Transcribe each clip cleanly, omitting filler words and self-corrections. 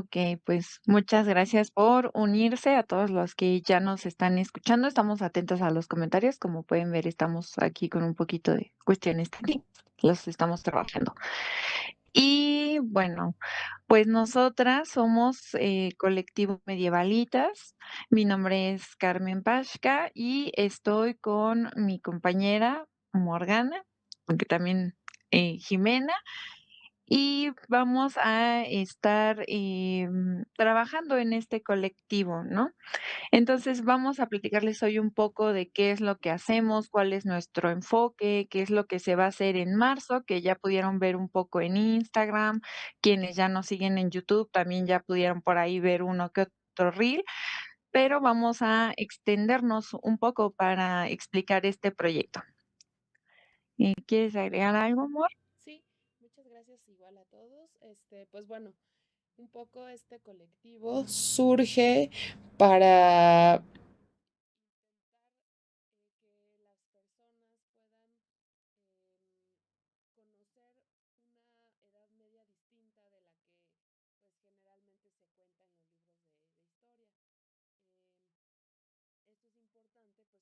Ok, pues muchas gracias por unirse a todos los que ya nos están escuchando. Estamos atentos a los comentarios. Como pueden ver, estamos aquí con un poquito de cuestiones técnicas. Los estamos trabajando. Y bueno, pues nosotras somos Colectivo Medievalitas. Mi nombre es Carmen Pashka y estoy con mi compañera Morgana, aunque también Jimena, y vamos a estar trabajando en este colectivo, ¿no? Entonces vamos a platicarles hoy un poco de qué es lo que hacemos, cuál es nuestro enfoque, qué es lo que se va a hacer en marzo, que ya pudieron ver un poco en Instagram. Quienes ya nos siguen en YouTube también ya pudieron por ahí ver uno que otro reel, pero vamos a extendernos un poco para explicar este proyecto. ¿Quieres agregar algo, amor? Sí, muchas gracias igual a todos. Pues bueno, un poco este colectivo surge para que las personas puedan conocer una edad media distinta de la que pues generalmente se cuenta en los libros de historia. Esto es importante pues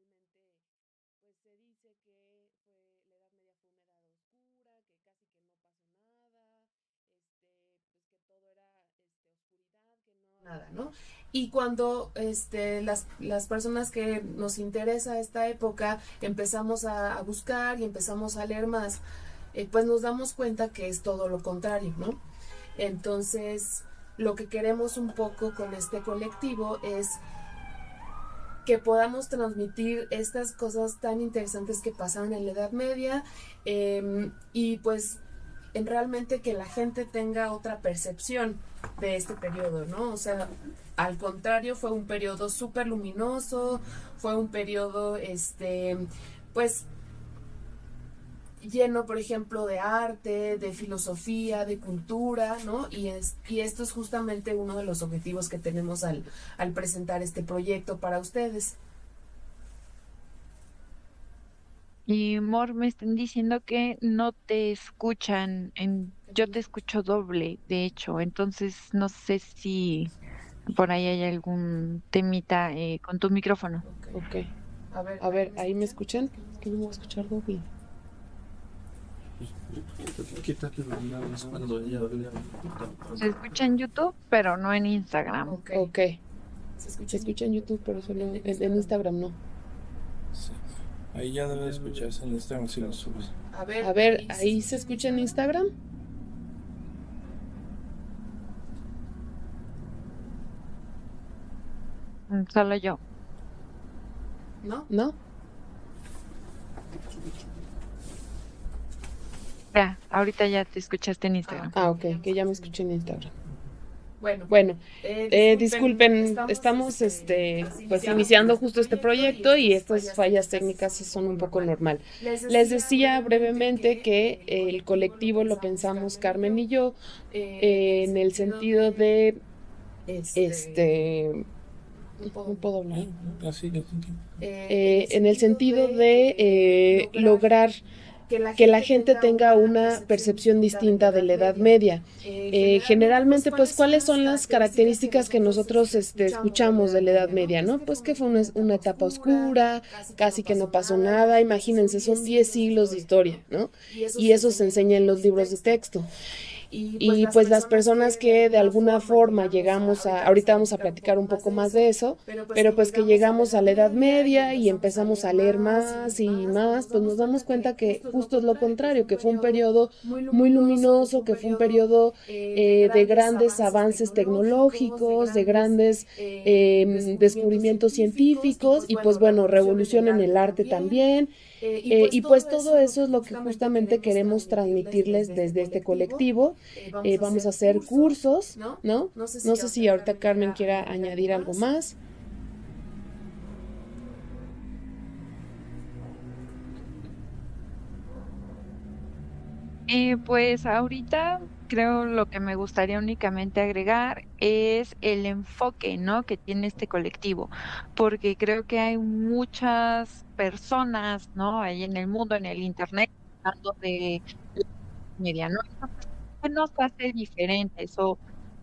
porque generalmente pues se dice que la Edad Media fue una edad oscura, que casi que no pasó nada, pues que todo era oscuridad, que no nada, ¿no? Y cuando las personas que nos interesa esta época empezamos a buscar y empezamos a leer más, pues nos damos cuenta que es todo lo contrario, ¿no? Entonces, lo que queremos un poco con este colectivo es que podamos transmitir estas cosas tan interesantes que pasaron en la Edad Media, y pues en realmente que la gente tenga otra percepción de este periodo, ¿no? O sea, al contrario, fue un periodo súper luminoso, fue un periodo, pues lleno, por ejemplo, de arte, de filosofía, de cultura, ¿no? Y esto es justamente uno de los objetivos que tenemos al presentar este proyecto para ustedes. Y Mor, me están diciendo que no te escuchan, yo te escucho doble, de hecho, entonces no sé si por ahí hay algún temita con tu micrófono. Ok. A ver, ¿ahí me escuchan? Es que no me voy a escuchar doble. Quítate los labios cuando ella hable. Se escucha en YouTube, pero no en Instagram. Ok. Se escucha en YouTube, pero solo en Instagram no. Sí. Ahí ya debe escucharse en Instagram si lo subes. A ver, ¿ahí se escucha en Instagram? Solo yo. ¿No? ¿No? Ya, ahorita ya te escuchaste en Instagram. Ah, ok, que ya me escuché en Instagram. Bueno, disculpen, estamos pues iniciando justo este proyecto y estas fallas técnicas son un poco normal. Les decía brevemente que el colectivo lo pensamos Carmen y yo en el sentido de no puedo hablar. Así que En el sentido de lograr que la gente tenga una percepción distinta de la Edad Media. Generalmente, pues, ¿cuáles son las características que nosotros escuchamos de la Edad Media, no? Pues que fue una etapa oscura, casi que no pasó nada, imagínense, son 10 siglos de historia, ¿no? Y eso se enseña en los libros de texto. Y pues las personas que de alguna forma llegamos ahorita vamos a platicar un poco más de eso, pero pues que llegamos a la Edad Media y empezamos a leer más y más, pues nos damos cuenta que justo es lo contrario, que fue un periodo muy luminoso, que fue un periodo de grandes avances tecnológicos, de grandes descubrimientos científicos y pues bueno, revolución en el arte también. Y pues todo eso es lo que justamente queremos transmitirles desde este colectivo. Vamos a hacer cursos, ¿no? No sé si ahorita Carmen quiera añadir algo más. Pues ahorita creo lo que me gustaría únicamente agregar es el enfoque, ¿no? Que tiene este colectivo, porque creo que hay muchas personas, ¿no? Ahí en el mundo, en el internet, hablando de la media, ¿no? Entonces, ¿qué nos hace diferentes?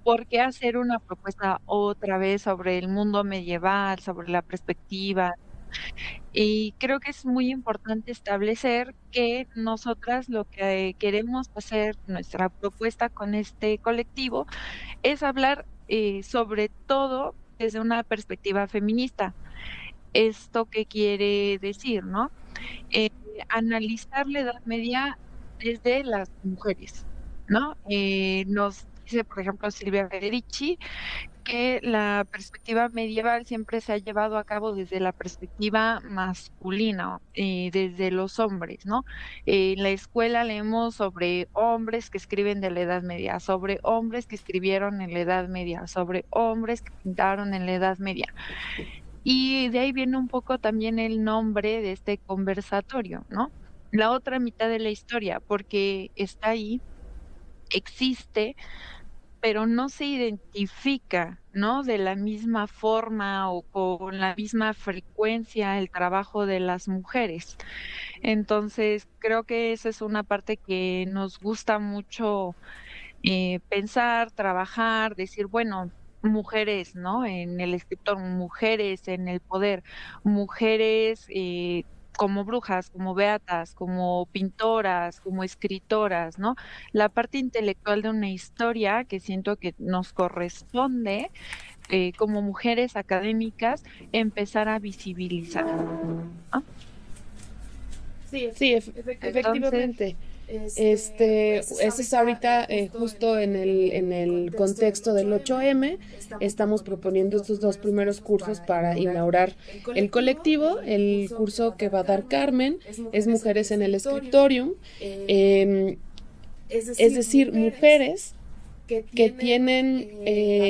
¿por qué hacer una propuesta otra vez sobre el mundo medieval, sobre la perspectiva? Y creo que es muy importante establecer que nosotras lo que queremos hacer, nuestra propuesta con este colectivo, es hablar, sobre todo desde una perspectiva feminista. ¿Esto qué quiere decir, no? Eh, Analizar la Edad Media desde las mujeres, ¿no? Nos dice, por ejemplo, Silvia Federici, que la perspectiva medieval siempre se ha llevado a cabo desde la perspectiva masculina, desde los hombres, ¿no? En la escuela leemos sobre hombres que escriben de la Edad Media, sobre hombres que escribieron en la Edad Media, sobre hombres que pintaron en la Edad Media. Y de ahí viene un poco también el nombre de este conversatorio, ¿no? La otra mitad de la historia, porque está ahí, existe, pero no se identifica, ¿no? De la misma forma o con la misma frecuencia el trabajo de las mujeres. Entonces, creo que esa es una parte que nos gusta mucho pensar, trabajar, decir, bueno, mujeres, ¿no? En el escritor, mujeres en el poder, mujeres como brujas, como beatas, como pintoras, como escritoras, ¿no? La parte intelectual de una historia que siento que nos corresponde como mujeres académicas empezar a visibilizar, ¿no? Sí, Entonces, efectivamente. Ese es ahorita justo en el contexto del 8M. Estamos proponiendo estos dos primeros cursos para inaugurar el colectivo. El curso que va a dar Carmen es Mujeres en el Scriptorium. Es decir, mujeres que tienen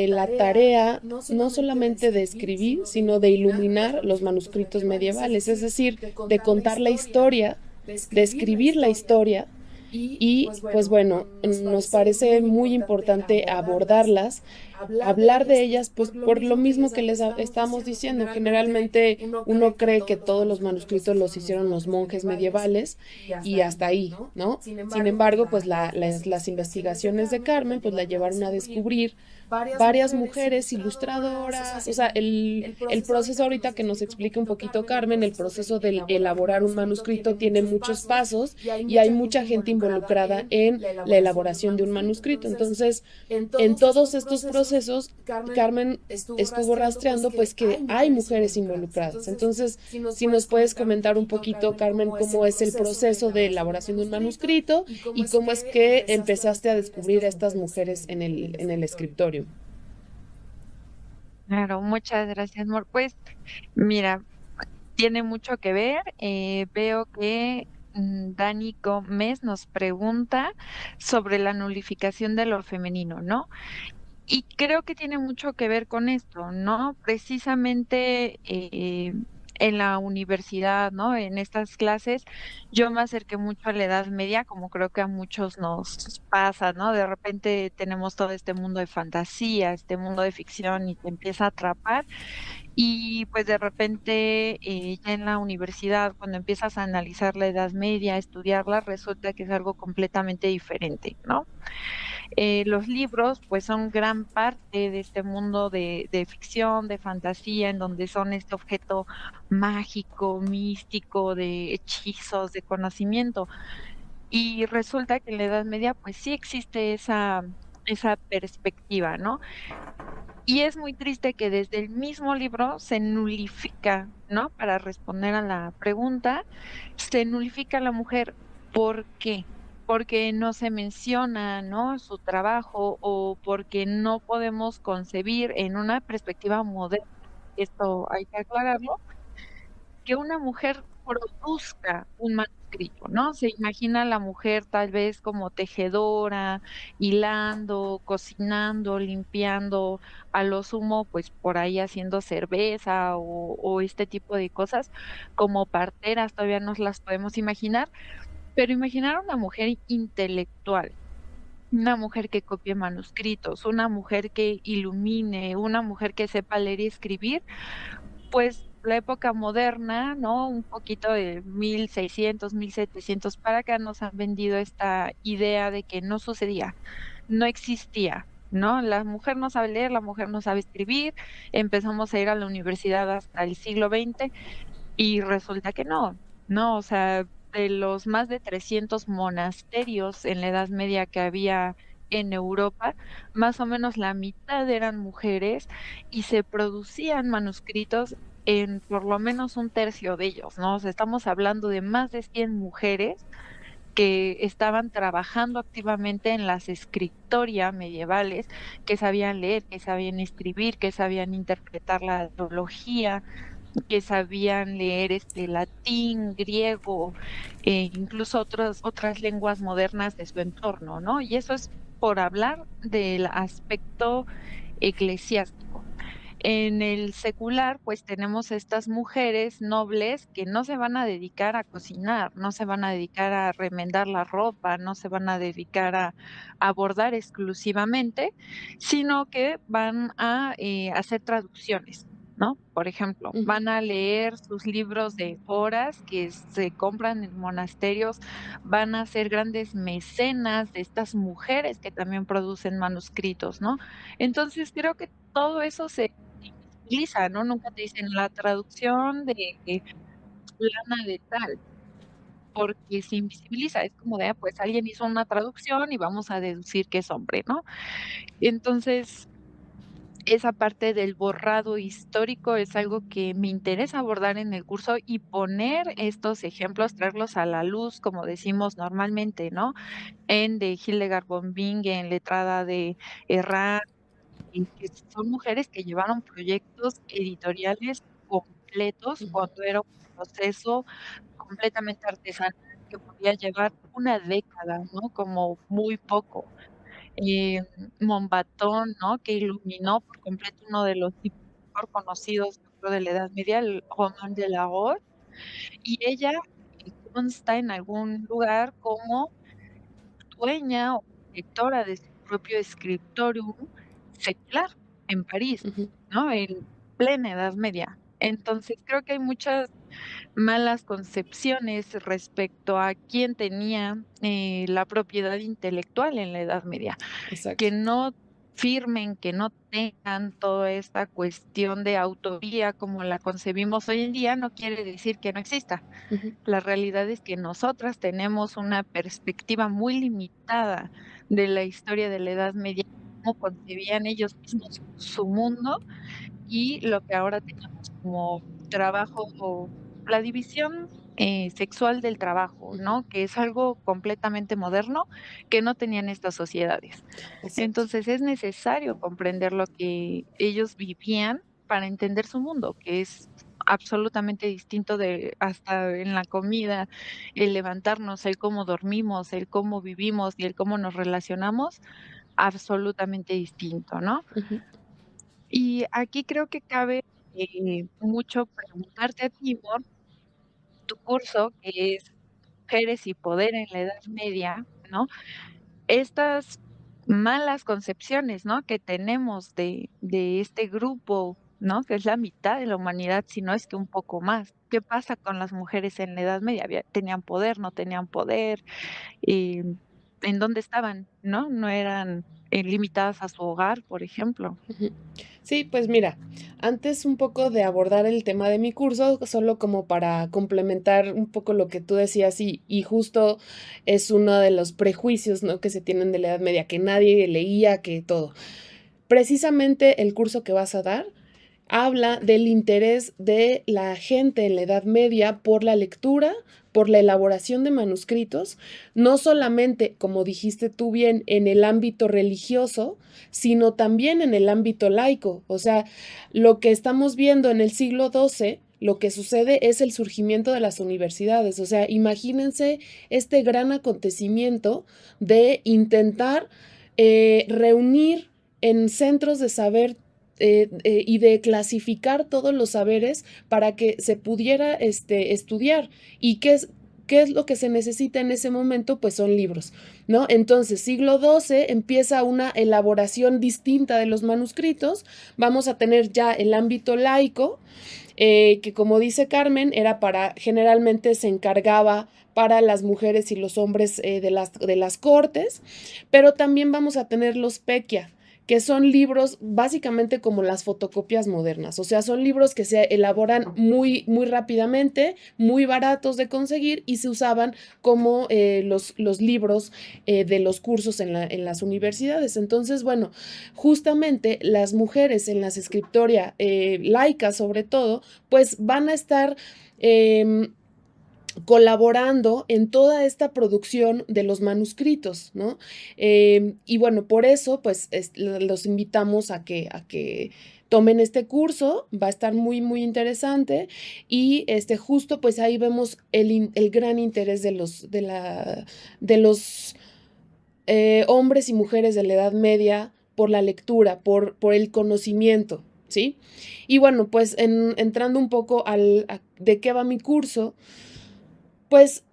la tarea no solamente de escribir, sino de iluminar los manuscritos medievales, es decir, de contar la historia, de escribir la historia. Y pues bueno, nos parece muy importante abordarlas, hablar de ellas, pues por lo mismo que les estamos diciendo. Generalmente uno cree que todos los manuscritos los hicieron los monjes medievales y hasta ahí, ¿no? Sin embargo, pues las investigaciones de Carmen pues la llevaron a descubrir varias mujeres ilustradoras, o sea, el proceso ahorita que nos explica un poquito Carmen, el proceso de elaborar un manuscrito tiene muchos pasos y hay mucha gente involucrada en la elaboración de un manuscrito. Entonces, en todos estos procesos, Carmen estuvo rastreando pues que hay mujeres involucradas. Entonces, si nos puedes comentar un poquito, Carmen, cómo es el proceso de elaboración de un manuscrito y cómo es que empezaste a descubrir a estas mujeres en el escritorio. claro, muchas gracias, Mor. Pues mira, tiene mucho que ver. Veo que Dani Gómez nos pregunta sobre la nulificación de lo femenino, ¿no? Y creo que tiene mucho que ver con esto, ¿no? Precisamente en la universidad, ¿no? En estas clases, yo me acerqué mucho a la Edad Media, como creo que a muchos nos pasa, ¿no? De repente tenemos todo este mundo de fantasía, este mundo de ficción y te empieza a atrapar. Y pues de repente ya en la universidad, cuando empiezas a analizar la Edad Media, a estudiarla, resulta que es algo completamente diferente, ¿no? Los libros, pues, son gran parte de este mundo de ficción, de fantasía, en donde son este objeto mágico, místico, de hechizos, de conocimiento. Y resulta que en la Edad Media, pues, sí existe esa perspectiva, ¿no? Y es muy triste que desde el mismo libro se nulifica, ¿no? Para responder a la pregunta, se nulifica a la mujer. ¿Por qué? Porque no se menciona, ¿no? Su trabajo o porque no podemos concebir en una perspectiva moderna, esto hay que aclararlo, que una mujer produzca un manuscrito, ¿no? Se imagina a la mujer tal vez como tejedora, hilando, cocinando, limpiando, a lo sumo, pues por ahí haciendo cerveza o este tipo de cosas, como parteras, todavía nos las podemos imaginar, pero imaginar a una mujer intelectual, una mujer que copie manuscritos, una mujer que ilumine, una mujer que sepa leer y escribir, pues, la época moderna, ¿no? Un poquito de 1600, 1700 para acá nos han vendido esta idea de que no sucedía, no existía, ¿no? La mujer no sabe leer, la mujer no sabe escribir, empezamos a ir a la universidad hasta el siglo XX y resulta que no, no, o sea, de los más de 300 monasterios en la Edad Media que había en Europa, más o menos la mitad eran mujeres y se producían manuscritos en por lo menos un tercio de ellos, ¿no? O sea, estamos hablando de más de 100 mujeres que estaban trabajando activamente en las escritoria medievales, que sabían leer, que sabían escribir, que sabían interpretar la teología, que sabían leer, latín, griego, incluso otras lenguas modernas de su entorno, ¿no? Y eso es por hablar del aspecto eclesiástico. En el secular, pues tenemos estas mujeres nobles que no se van a dedicar a cocinar, no se van a dedicar a remendar la ropa, no se van a dedicar a bordar exclusivamente, sino que van a hacer traducciones, ¿no? Por ejemplo, Ujú, van a leer sus libros de horas que se compran en monasterios, van a ser grandes mecenas de estas mujeres que también producen manuscritos, ¿no? Entonces creo que todo eso se invisibiliza, ¿no? Nunca te dicen la traducción de fulana de tal, porque se invisibiliza, es como de, pues alguien hizo una traducción y vamos a deducir que es hombre, ¿no? Entonces, esa parte del borrado histórico es algo que me interesa abordar en el curso y poner estos ejemplos, traerlos a la luz, como decimos normalmente, ¿no? En de Hildegard von Bingen, letrada de Herrán, y que son mujeres que llevaron proyectos editoriales completos ujú, cuando era un proceso completamente artesanal que podía llevar una década, ¿no? Como muy poco. Eh, Monbaton, ¿no? Que iluminó por completo uno de los libros mejor conocidos, yo creo, de la Edad Media, el Roman de la Horde, y ella, consta en algún lugar como dueña o directora de su propio escritorium secular en París, ujú. ¿no? En plena Edad Media. Entonces, creo que hay muchas malas concepciones respecto a quién tenía, la propiedad intelectual en la Edad Media. Exacto. Que no firmen, que no tengan toda esta cuestión de autoría como la concebimos hoy en día, no quiere decir que no exista. Ujú, La realidad es que nosotras tenemos una perspectiva muy limitada de la historia de la Edad Media, cómo concebían ellos mismos su mundo y lo que ahora tenemos como trabajo o la división, sexual del trabajo, ujú. ¿no? Que es algo completamente moderno que no tenían estas sociedades. Exacto. Entonces, es necesario comprender lo que ellos vivían para entender su mundo, que es absolutamente distinto de hasta en la comida, el levantarnos, el cómo dormimos, el cómo vivimos y el cómo nos relacionamos, absolutamente distinto, ¿no? Ujú, Y aquí creo que cabe, mucho preguntarte a ti, por tu curso, que es Mujeres y Poder en la Edad Media, ¿no? Estas malas concepciones, ¿no?, que tenemos de este grupo, ¿no?, que es la mitad de la humanidad, si no es que un poco más. ¿Qué pasa con las mujeres en la Edad Media? ¿Tenían poder, no tenían poder? ¿En dónde estaban?, ¿no? No eran, limitadas a su hogar, por ejemplo. ujú. Sí, pues mira, antes un poco de abordar el tema de mi curso, solo como para complementar un poco lo que tú decías, y justo es uno de los prejuicios, ¿no?, que se tienen de la Edad Media, que nadie leía, que todo. Precisamente el curso que vas a dar habla del interés de la gente en la Edad Media por la lectura, por la elaboración de manuscritos, no solamente, como dijiste tú bien, en el ámbito religioso, sino también en el ámbito laico. O sea, lo que estamos viendo en el siglo XII, lo que sucede es el surgimiento de las universidades. O sea, imagínense este gran acontecimiento de intentar reunir en centros de saber y de clasificar todos los saberes para que se pudiera estudiar. ¿Y qué es lo que se necesita en ese momento? Pues son libros, ¿no? Entonces, siglo XII empieza una elaboración distinta de los manuscritos. Vamos a tener ya el ámbito laico, que como dice Carmen, era para, generalmente se encargaba para las mujeres y los hombres de las cortes, pero también vamos a tener los pequia, que son libros básicamente como las fotocopias modernas, o sea, son libros que se elaboran muy, muy rápidamente, muy baratos de conseguir y se usaban como los libros de los cursos en las universidades. Entonces, bueno, justamente las mujeres en las escritoria laicas sobre todo, pues van a estar colaborando en toda esta producción de los manuscritos, ¿no? Y bueno, por eso, pues, los invitamos a que tomen este curso, va a estar muy, muy interesante, y justo, pues, ahí vemos el gran interés de los hombres y mujeres de la Edad Media por la lectura, por el conocimiento, ¿sí? Y bueno, pues, entrando un poco de qué va mi curso, pues,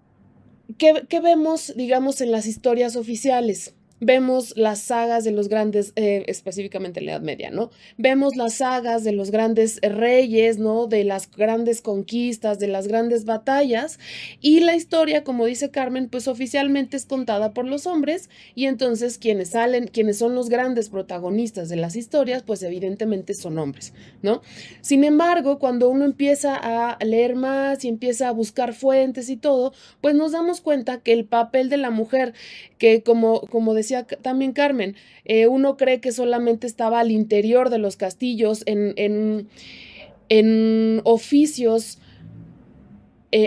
¿qué vemos, digamos, en las historias oficiales? Vemos las sagas de los grandes, específicamente en la Edad Media, ¿no? Vemos las sagas de los grandes reyes, ¿no? De las grandes conquistas, de las grandes batallas, y la historia, como dice Carmen, pues oficialmente es contada por los hombres, y entonces quienes son los grandes protagonistas de las historias, pues evidentemente son hombres, ¿no? Sin embargo, cuando uno empieza a leer más y empieza a buscar fuentes y todo, pues nos damos cuenta que el papel de la mujer, que como decía también Carmen, uno cree que solamente estaba al interior de los castillos en oficios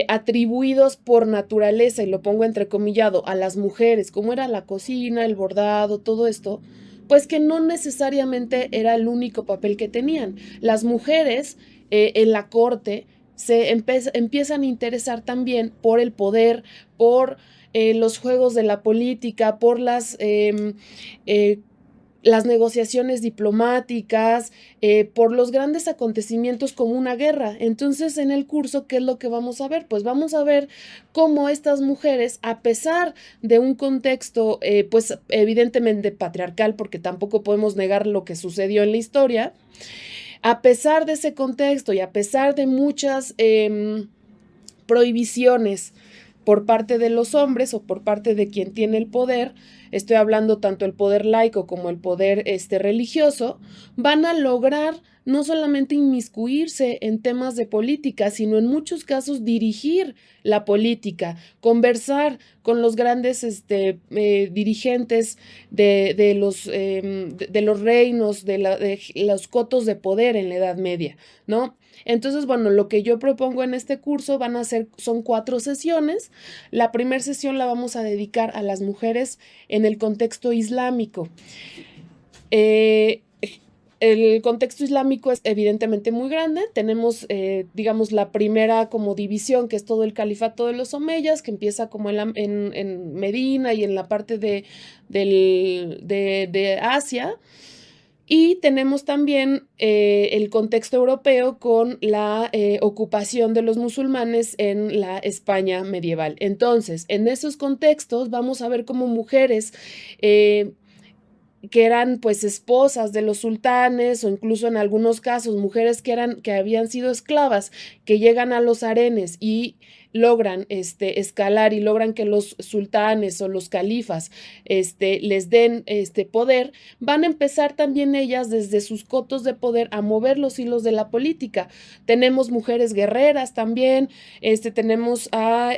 atribuidos por naturaleza, y lo pongo entrecomillado, a las mujeres, como era la cocina, el bordado, todo esto, pues que no necesariamente era el único papel que tenían. Las mujeres en la corte se empiezan a interesar también por el poder, por los juegos de la política, por las negociaciones diplomáticas, por los grandes acontecimientos como una guerra. Entonces, en el curso, ¿qué es lo que vamos a ver? Pues vamos a ver cómo estas mujeres, a pesar de un contexto, pues evidentemente patriarcal, porque tampoco podemos negar lo que sucedió en la historia, a pesar de ese contexto y a pesar de muchas prohibiciones por parte de los hombres o por parte de quien tiene el poder, estoy hablando tanto el poder laico como el poder religioso, van a lograr no solamente inmiscuirse en temas de política, sino en muchos casos dirigir la política, conversar con los grandes dirigentes de los reinos, de los cotos de poder en la Edad Media, ¿no? Entonces, bueno, lo que yo propongo en este curso son 4 sesiones. La primera sesión la vamos a dedicar a las mujeres en el contexto islámico. El contexto islámico es evidentemente muy grande. Tenemos, digamos, la primera como división, que es todo el califato de los omeyas, que empieza como en Medina y en la parte de Asia. Y tenemos también el contexto europeo con la ocupación de los musulmanes en la España medieval. Entonces, en esos contextos vamos a ver cómo mujeres que eran pues esposas de los sultanes, o incluso en algunos casos mujeres que habían sido esclavas, que llegan a los harenes y logran escalar y logran que los sultanes o los califas les den poder, van a empezar también ellas desde sus cotos de poder a mover los hilos de la política. Tenemos mujeres guerreras también, tenemos a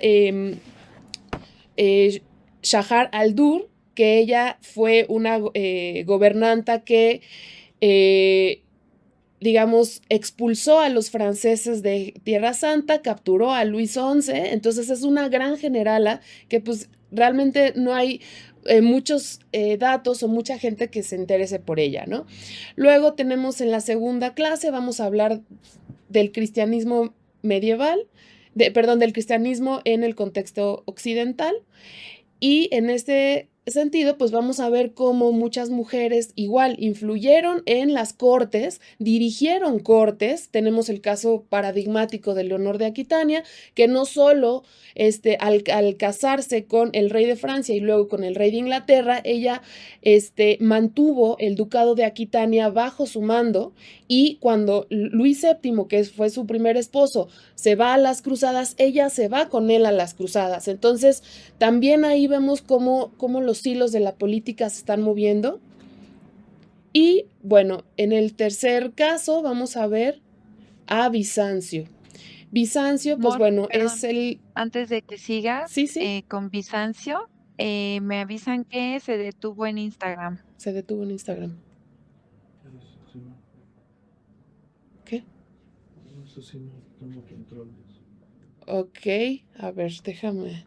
Shahar al-Dur, que ella fue una gobernanta que digamos, expulsó a los franceses de Tierra Santa, capturó a Luis XI, entonces es una gran generala que pues realmente no hay muchos datos o mucha gente que se interese por ella, ¿no? Luego tenemos en la segunda clase, vamos a hablar del cristianismo medieval, del cristianismo en el contexto occidental, y en este sentido, pues vamos a ver cómo muchas mujeres igual influyeron en las cortes, dirigieron cortes. Tenemos el caso paradigmático de Leonor de Aquitania, que no solo al casarse con el rey de Francia y luego con el rey de Inglaterra, ella mantuvo el ducado de Aquitania bajo su mando, y cuando Luis VII, que fue su primer esposo, se va a las cruzadas, ella se va con él a las cruzadas. Entonces, también ahí vemos cómo los hilos de la política se están moviendo. Y bueno, en el tercer caso vamos a ver a Bizancio. Bizancio, pues Mor, bueno, perdón, es el... antes de que sigas Sí, sí, con Bizancio, me avisan que se detuvo en Instagram. se detuvo en Instagram. ¿Qué? Eso sí, no tengo controles. Ok, a ver, déjame.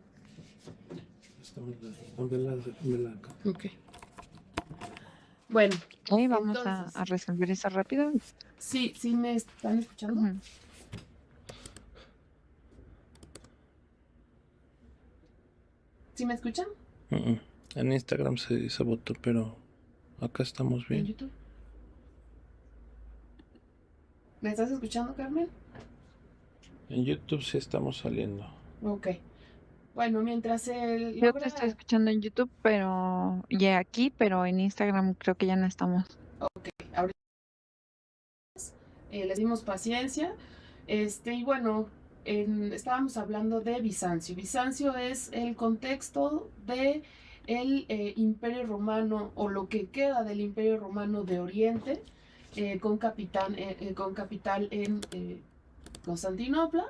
Dámela acá. Ok. Bueno, Ok, vamos entonces, a resolver eso rápido. sí, sí me están escuchando. Ujú. ¿Sí me escuchan? En Instagram se votó, pero acá estamos ¿En bien. YouTube? ¿Me estás escuchando, Carmen? En YouTube sí estamos saliendo. Ok. Bueno, mientras él Yo te estoy logra... escuchando en YouTube, pero ya aquí, pero en Instagram creo que ya no estamos. Ok, ahorita les dimos paciencia. Y bueno, estábamos hablando de Bizancio. Bizancio es el contexto de el Imperio Romano o lo que queda del Imperio Romano de Oriente, con capital en Constantinopla.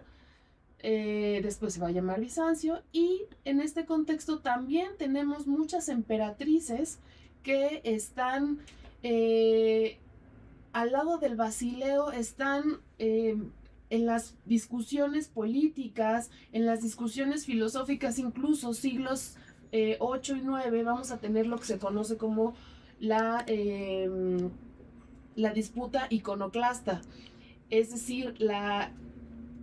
Después se va a llamar Bizancio, y en este contexto también tenemos muchas emperatrices que están eh, al lado del Basileo, están en las discusiones políticas, en las discusiones filosóficas, incluso siglos 8 y 9 vamos a tener lo que se conoce como la, eh, la disputa iconoclasta, es decir,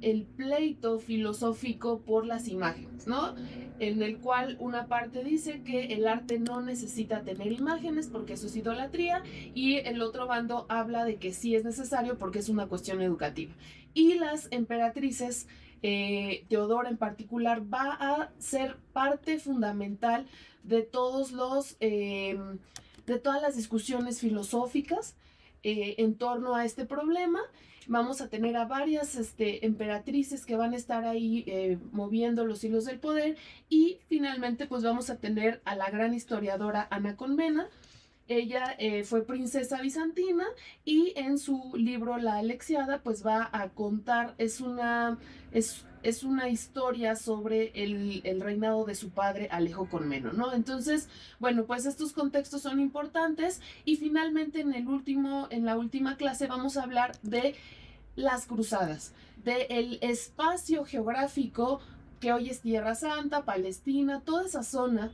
el pleito filosófico por las imágenes, ¿no? En el cual una parte dice que el arte no necesita tener imágenes porque eso es idolatría, y el otro bando habla de que sí es necesario porque es una cuestión educativa. Y las emperatrices, Teodora en particular, va a ser parte fundamental de de todas las discusiones filosóficas en torno a este problema. Vamos a tener a varias emperatrices que van a estar ahí moviendo los hilos del poder, y finalmente pues vamos a tener a la gran historiadora Ana Colmena. Ella fue princesa bizantina, y en su libro La Alexiada pues va a contar, es una historia sobre el reinado de su padre Alejo Comneno, ¿no? Entonces, bueno, pues estos contextos son importantes, y finalmente en la última clase vamos a hablar de las cruzadas, del espacio geográfico que hoy es Tierra Santa, Palestina, toda esa zona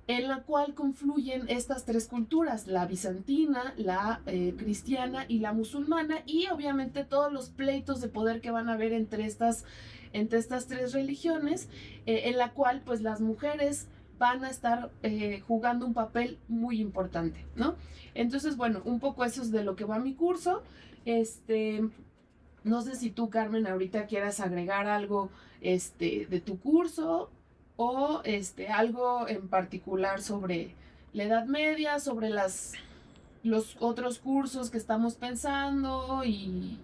en la cual confluyen estas tres culturas, la bizantina, la cristiana y la musulmana, y obviamente todos los pleitos de poder que van a haber entre estas tres religiones, en la cual pues las mujeres van a estar jugando un papel muy importante, ¿no? Entonces, bueno, un poco eso es de lo que va mi curso. No sé si tú, Carmen, ahorita quieras agregar algo de tu curso, o algo en particular sobre la Edad Media, sobre los otros cursos que estamos pensando, y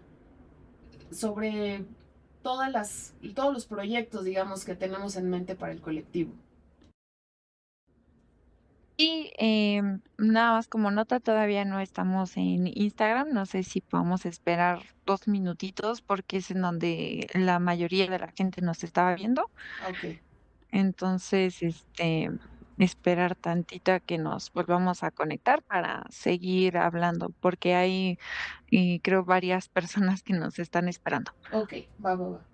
sobre todos los proyectos, digamos, que tenemos en mente para el colectivo. Y nada más como nota, todavía no estamos en Instagram. No sé si podemos esperar 2 minutitos porque es en donde la mayoría de la gente nos estaba viendo. Ok, Entonces, esperar tantito a que nos volvamos a conectar para seguir hablando, porque hay, creo, varias personas que nos están esperando. ok, va, va, va.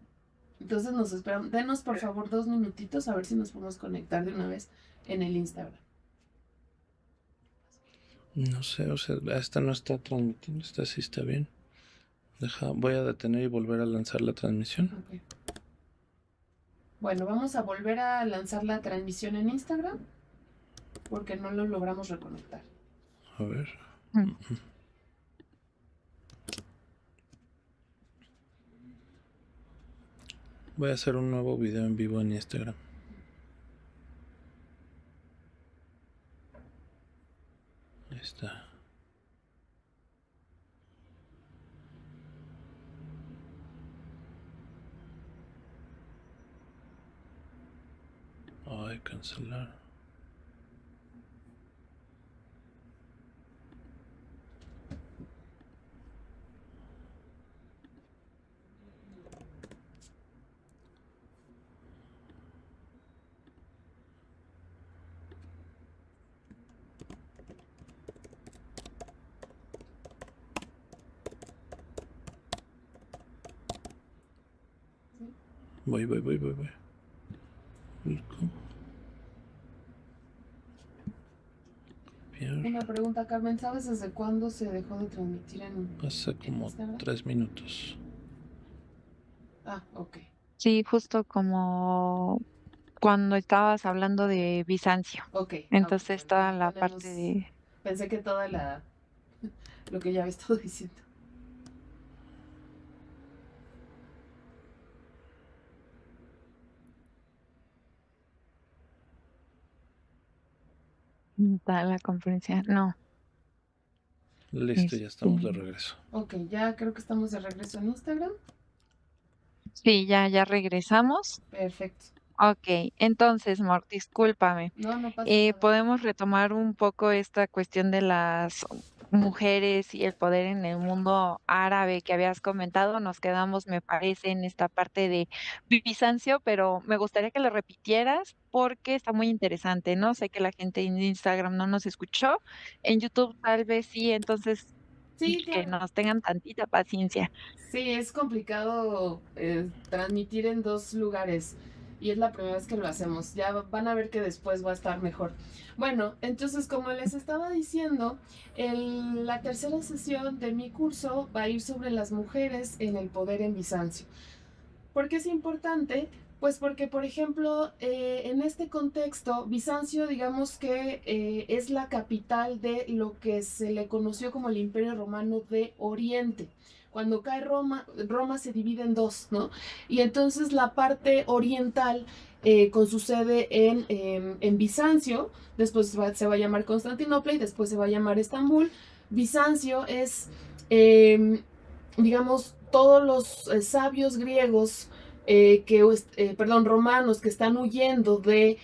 Entonces nos esperamos. Denos por favor 2 minutitos a ver si nos podemos conectar de una vez en el Instagram. No sé, o sea, esta no está transmitiendo, esta sí está bien. Voy a detener y volver a lanzar la transmisión. Okay. Bueno, vamos a volver a lanzar la transmisión en Instagram porque no lo logramos reconectar. A ver. Mm. Voy a hacer un nuevo video en vivo en Instagram. Ahí está. Ay, cancelar. Voy. Una pregunta, Carmen, ¿sabes desde cuándo se dejó de transmitir en Hace como Instagram? 3 minutos. Ah, ok. Sí, justo como cuando estabas hablando de Bizancio. Ok, Entonces bueno, toda ya la parte tenemos... de... Pensé que lo que ya había estado diciendo. toda la conferencia. No, Listo, ya este... estamos de regreso. Ok, ya creo que estamos de regreso en Instagram. Sí, ya regresamos. Perfecto. Ok, entonces, Mor, discúlpame. No pasa nada. Podemos retomar un poco esta cuestión de las mujeres y el poder en el mundo árabe que habías comentado. Nos quedamos, me parece, en esta parte de Bizancio, pero me gustaría que lo repitieras porque está muy interesante, ¿no? Sé que la gente en Instagram no nos escuchó, en YouTube tal vez sí, entonces Sí, que claro. nos tengan tantita paciencia. Sí, es complicado transmitir en dos lugares y es la primera vez que lo hacemos. Ya van a ver que después va a estar mejor. Bueno, entonces como les estaba diciendo, la tercera sesión de mi curso va a ir sobre las mujeres en el poder en Bizancio. ¿Por qué es importante? Pues porque, por ejemplo, en este contexto, Bizancio, digamos que es la capital de lo que se le conoció como el Imperio Romano de Oriente. Cuando cae Roma, Roma se divide en dos, ¿no? Y entonces la parte oriental, con su sede en Bizancio, después se va a llamar Constantinopla y después se va a llamar Estambul. Bizancio es, digamos, todos los sabios griegos, romanos que están huyendo de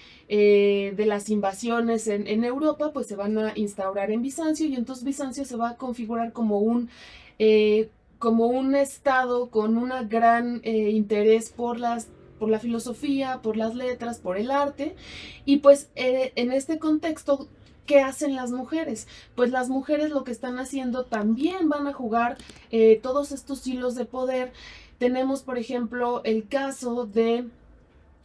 las invasiones en Europa, pues se van a instaurar en Bizancio y entonces Bizancio se va a configurar como un estado con un gran interés por la filosofía, por las letras, por el arte. Y pues en este contexto, ¿qué hacen las mujeres? Pues las mujeres lo que están haciendo también van a jugar todos estos hilos de poder. Tenemos, por ejemplo, el caso de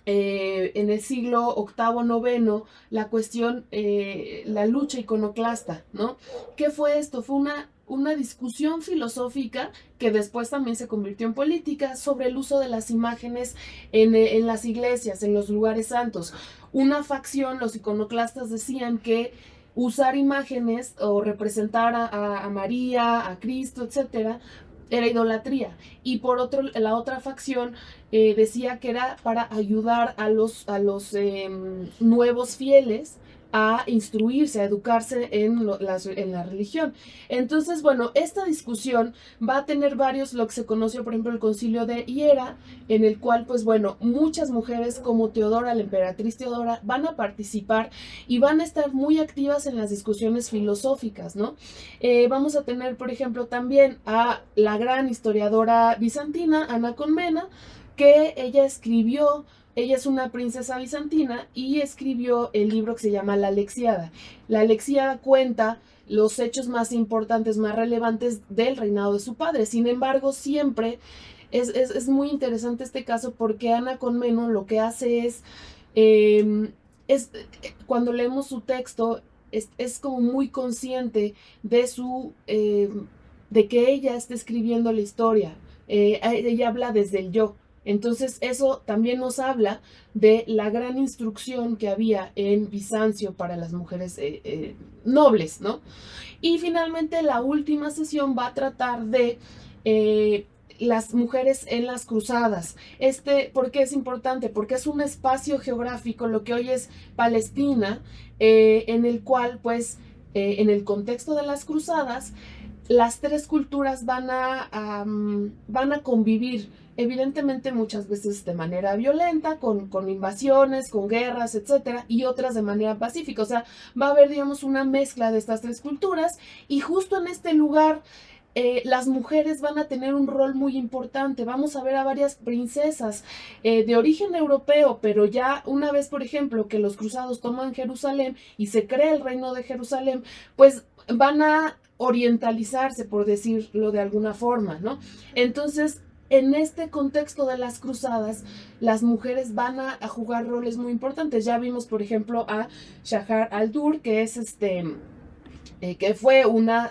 en el siglo octavo, noveno, la cuestión, la lucha iconoclasta, ¿no? ¿Qué fue esto? Fue una discusión filosófica que después también se convirtió en política sobre el uso de las imágenes en las iglesias, en los lugares santos. Una facción, los iconoclastas decían que usar imágenes o representar a María, a Cristo, etcétera, era idolatría. Y por otro, la otra facción decía que era para ayudar a los nuevos fieles a instruirse, a educarse en la religión. Entonces, bueno, esta discusión va a tener varios, lo que se conoció, por ejemplo, el concilio de Hiera, en el cual, pues bueno, muchas mujeres como Teodora, la emperatriz Teodora, van a participar y van a estar muy activas en las discusiones filosóficas, ¿no? Vamos a tener, por ejemplo, también a la gran historiadora bizantina, Ana Colmena, que ella es una princesa bizantina y escribió el libro que se llama La Alexiada. La Alexiada cuenta los hechos más importantes, más relevantes del reinado de su padre. Sin embargo, siempre es muy interesante este caso porque Ana Colmena lo que hace eh, es cuando leemos su texto, es como muy consciente de que ella está escribiendo la historia. Ella habla desde el yo. Entonces eso también nos habla de la gran instrucción que había en Bizancio para las mujeres nobles, ¿no? Y finalmente la última sesión va a tratar de las mujeres en las cruzadas. ¿Por qué es importante? Porque es un espacio geográfico, lo que hoy es Palestina, en el cual, pues, en el contexto de las cruzadas, las tres culturas van a convivir, evidentemente muchas veces de manera violenta, con invasiones, con guerras, etcétera, y otras de manera pacífica. O sea, va a haber, digamos, una mezcla de estas tres culturas y justo en este lugar las mujeres van a tener un rol muy importante. Vamos a ver a varias princesas de origen europeo, pero ya una vez, por ejemplo, que los cruzados toman Jerusalén y se crea el reino de Jerusalén, pues van a orientalizarse, por decirlo de alguna forma, ¿no? Entonces, en este contexto de las cruzadas, las mujeres van a jugar roles muy importantes. Ya vimos, por ejemplo, a Shahar al-Dur, que es que fue una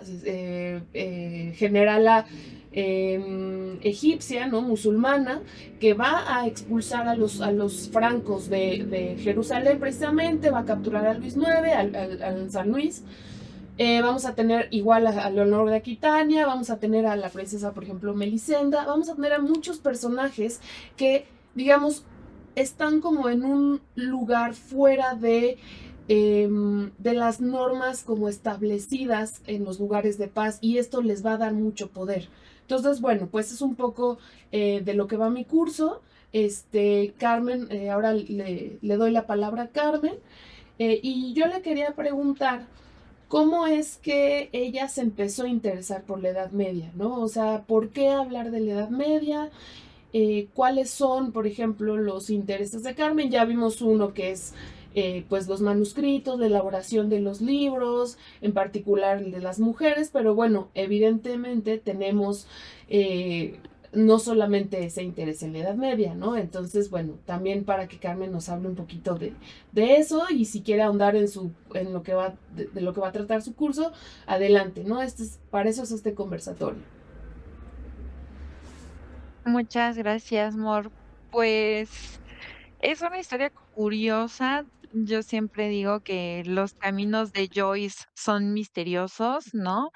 generala egipcia, ¿no? Musulmana, que va a expulsar a los francos de Jerusalén precisamente, va a capturar a Luis IX, al San Luis. Vamos a tener igual a Leonor de Aquitania, vamos a tener a la princesa, por ejemplo, Melisenda, vamos a tener a muchos personajes que, digamos, están como en un lugar fuera de las normas como establecidas en los lugares de paz, y esto les va a dar mucho poder. Entonces, bueno, pues es un poco de lo que va mi curso. Carmen, ahora le doy la palabra a Carmen, y yo le quería preguntar, ¿cómo es que ella se empezó a interesar por la Edad Media, ¿no? O sea, ¿por qué hablar de la Edad Media? ¿Cuáles son, por ejemplo, los intereses de Carmen? Ya vimos uno que es pues los manuscritos, la elaboración de los libros, en particular el de las mujeres, pero bueno, evidentemente tenemos no solamente ese interés en la Edad Media, ¿no? Entonces, bueno, también para que Carmen nos hable un poquito de eso, y si quiere ahondar en lo que va, de lo que va a tratar su curso, adelante, ¿no? Para eso es este conversatorio. Muchas gracias, Mor. Pues es una historia curiosa. Yo siempre digo que los caminos de Joyce son misteriosos, ¿no?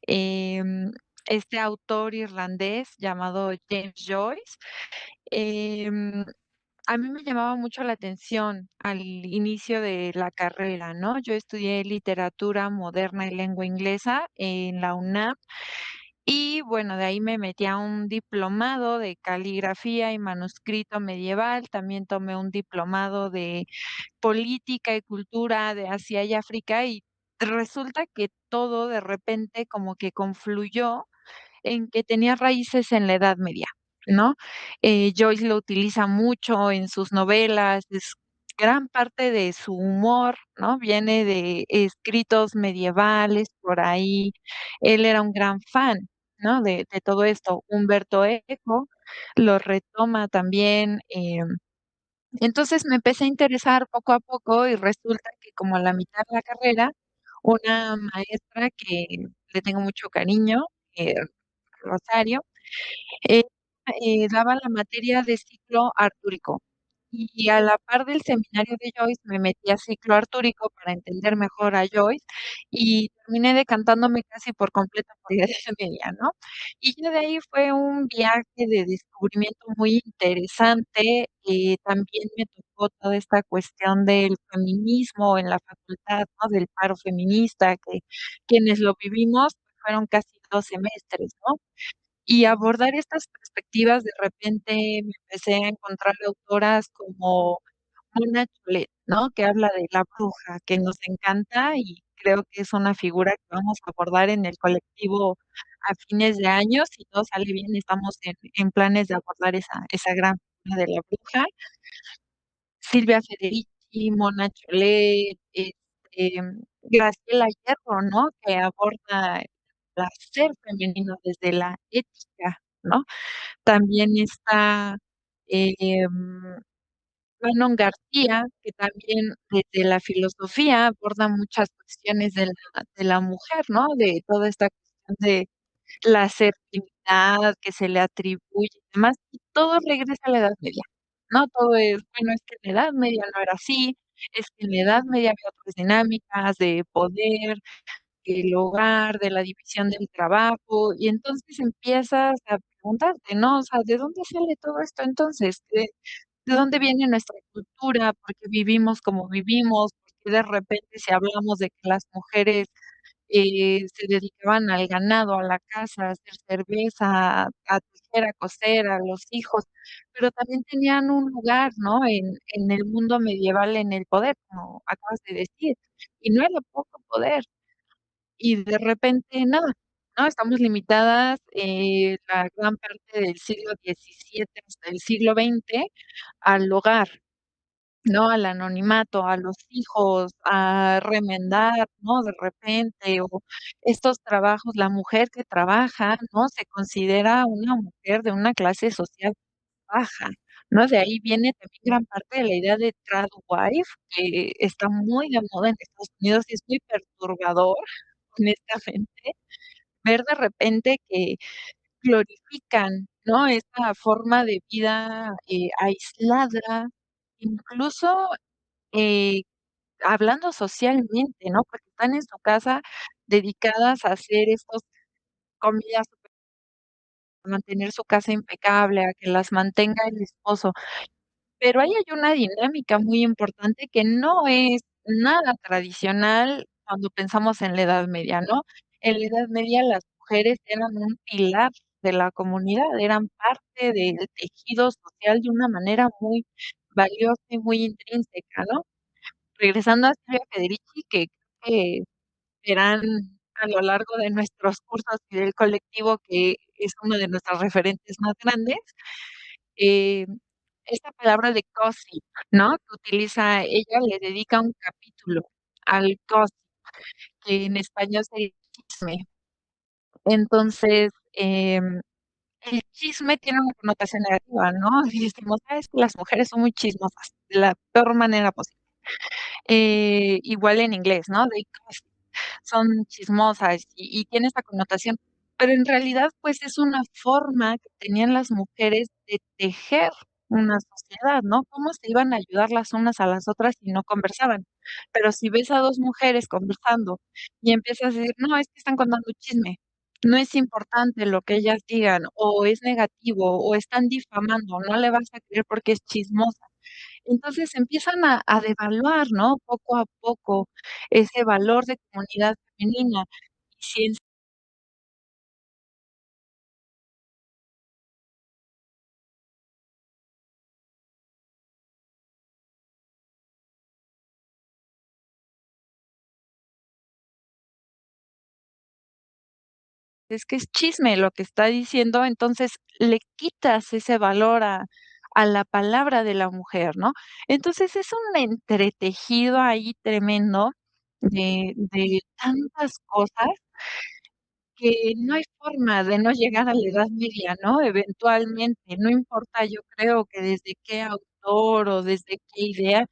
Em, este autor irlandés llamado James Joyce, em, a mí me llamaba mucho la atención al inicio de la carrera, ¿no? Yo estudié literatura moderna y lengua inglesa en la UNAM y bueno, de ahí me metí a un diplomado de caligrafía y manuscrito medieval. También tomé un diplomado de política y cultura de Asia y África, y resulta que todo de repente como que confluyó en que tenía raíces en la Edad Media, ¿no? Joyce lo utiliza mucho en sus novelas, es gran parte de su humor, ¿no? Viene de escritos medievales por ahí. Él era un gran fan, ¿no? De todo esto. Humberto Eco lo retoma también. Entonces me empecé a interesar poco a poco y resulta que como a la mitad de la carrera, una maestra que le tengo mucho cariño, Rosario, ella, daba la materia de ciclo artúrico, y a la par del seminario de Joyce me metí a ciclo artúrico para entender mejor a Joyce, y terminé decantándome casi por completo por la Edad Media, ¿no? Y ya de ahí fue un viaje de descubrimiento muy interesante. También me tocó toda esta cuestión del feminismo en la facultad, ¿no? Del paro feminista, que quienes lo vivimos pues, fueron casi 2 semestres, ¿no? Y abordar estas perspectivas, de repente me empecé a encontrar autoras como Mona Chollet, ¿no? Que habla de la bruja, que nos encanta y creo que es una figura que vamos a abordar en el colectivo a fines de año. Si todo sale bien, estamos en planes de abordar esa gran figura de la bruja. Silvia Federici, Mona Chollet, Graciela Hierro, ¿no? Que aborda el placer femenino desde la ética, ¿no? También está, Manon García, que también desde la filosofía aborda muchas cuestiones de la mujer, ¿no? De toda esta cuestión de la asertividad que se le atribuye y demás, y todo regresa a la Edad Media, ¿no? Todo es, bueno, es que en la Edad Media no era así, es que en la Edad Media había otras dinámicas de poder, del hogar, de la división del trabajo, y entonces empiezas a preguntarte, ¿no? O sea, ¿de dónde sale todo esto entonces? ¿De dónde viene nuestra cultura? ¿Por qué vivimos como vivimos? ¿Por qué de repente si hablamos de que las mujeres se dedicaban al ganado, a la casa, a hacer cerveza, a tejer, a coser, a los hijos, pero también tenían un lugar, ¿no? En el mundo medieval, en el poder, como acabas de decir, y no era poco poder, y de repente nada, ¿no? Estamos limitadas, la gran parte del siglo XVII hasta el siglo XX al hogar. ¿no? Al anonimato, a los hijos, a remendar, ¿no? De repente, o estos trabajos, la mujer que trabaja, ¿no? Se considera una mujer de una clase social baja, ¿no? De ahí viene también gran parte de la idea de tradwife, que está muy de moda en Estados Unidos y es muy perturbador, honestamente, ver de repente que glorifican, ¿no? Esta forma de vida, aislada, incluso, eh, hablando socialmente, ¿no? Porque están en su casa dedicadas a hacer estos comidas, a mantener su casa impecable, a que las mantenga el esposo. Pero ahí hay una dinámica muy importante que no es nada tradicional cuando pensamos en la Edad Media, ¿no? En la Edad Media las mujeres eran un pilar de la comunidad, eran parte del tejido social de una manera muy valiosa y muy intrínseca, ¿no? Regresando a Silvia Federici, que creo que verán a lo largo de nuestros cursos y del colectivo, que es uno de nuestros referentes más grandes, eh, esta palabra de gossip, ¿no? Que utiliza ella, le dedica un capítulo al gossip, que en español sería chisme. Entonces, el chisme tiene una connotación negativa, ¿no? Y decimos: "Ah, es que las mujeres son muy chismosas", de la peor manera posible. Igual en inglés, ¿no? They gossip. Son chismosas y tiene esa connotación, pero en realidad, pues, es una forma que tenían las mujeres de tejer una sociedad, ¿no? Cómo se iban a ayudar las unas a las otras si no conversaban. Pero si ves a 2 mujeres conversando y empiezas a decir: "No, es que están contando un chisme, no es importante lo que ellas digan, o es negativo, o están difamando, no le vas a creer porque es chismosa". Entonces empiezan a devaluar, ¿no? Poco a poco ese valor de comunidad femenina. Y si en es que es chisme lo que está diciendo, entonces le quitas ese valor a la palabra de la mujer, ¿no? Entonces es un entretejido ahí tremendo de tantas cosas que no hay forma de no llegar a la Edad Media, ¿no? Eventualmente, no importa, yo creo que desde qué autor o desde qué idea,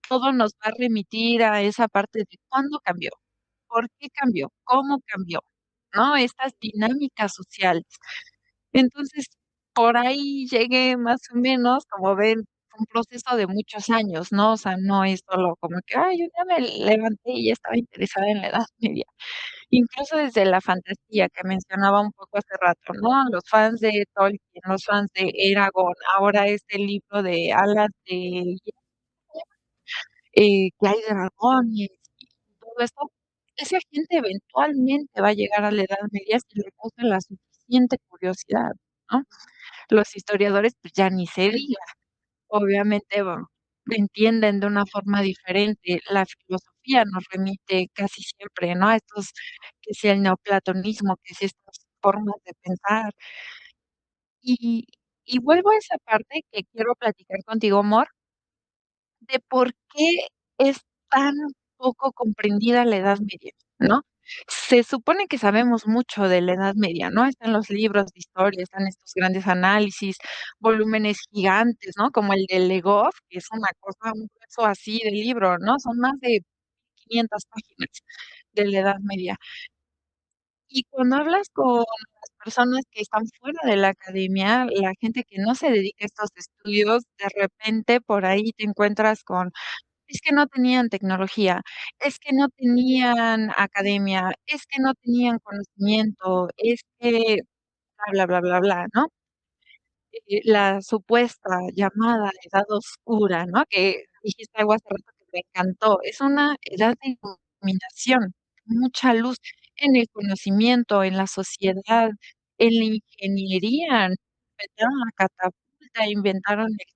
todo nos va a remitir a esa parte de cuándo cambió, por qué cambió, cómo cambió, ¿no? Estas dinámicas sociales. Entonces, por ahí llegué más o menos, como ven, un proceso de muchos años, ¿no? O sea, no es solo como que, ay, un día me levanté y ya estaba interesada en la Edad Media. Incluso desde la fantasía que mencionaba un poco hace rato, ¿no? Los fans de Tolkien, los fans de Eragon, ahora este libro de Alas de que hay dragones y todo esto, esa gente eventualmente va a llegar a la Edad Media si le causa la suficiente curiosidad, ¿no? Los historiadores, pues, ya ni se diga, obviamente, entienden de una forma diferente. La filosofía nos remite casi siempre, ¿no? A estos, que si el neoplatonismo, que si estas formas de pensar. Y y vuelvo a esa parte que quiero platicar contigo, amor, de por qué es tan poco comprendida la Edad Media, ¿no? Se supone que sabemos mucho de la Edad Media, ¿no? Están los libros de historia, están estos grandes análisis, volúmenes gigantes, ¿no? Como el de Legoff, que es una cosa, un grueso así de libro, ¿no? Son más de 500 páginas de la Edad Media. Y cuando hablas con las personas que están fuera de la academia, la gente que no se dedica a estos estudios, de repente por ahí te encuentras con es que no tenían tecnología, es que no tenían academia, es que no tenían conocimiento, es que bla, bla, bla, bla, bla, ¿no? La supuesta llamada edad oscura, ¿no? Que dijiste algo hace rato que me encantó. Es una edad de iluminación, mucha luz en el conocimiento, en la sociedad, en la ingeniería. Inventaron la catapulta, inventaron el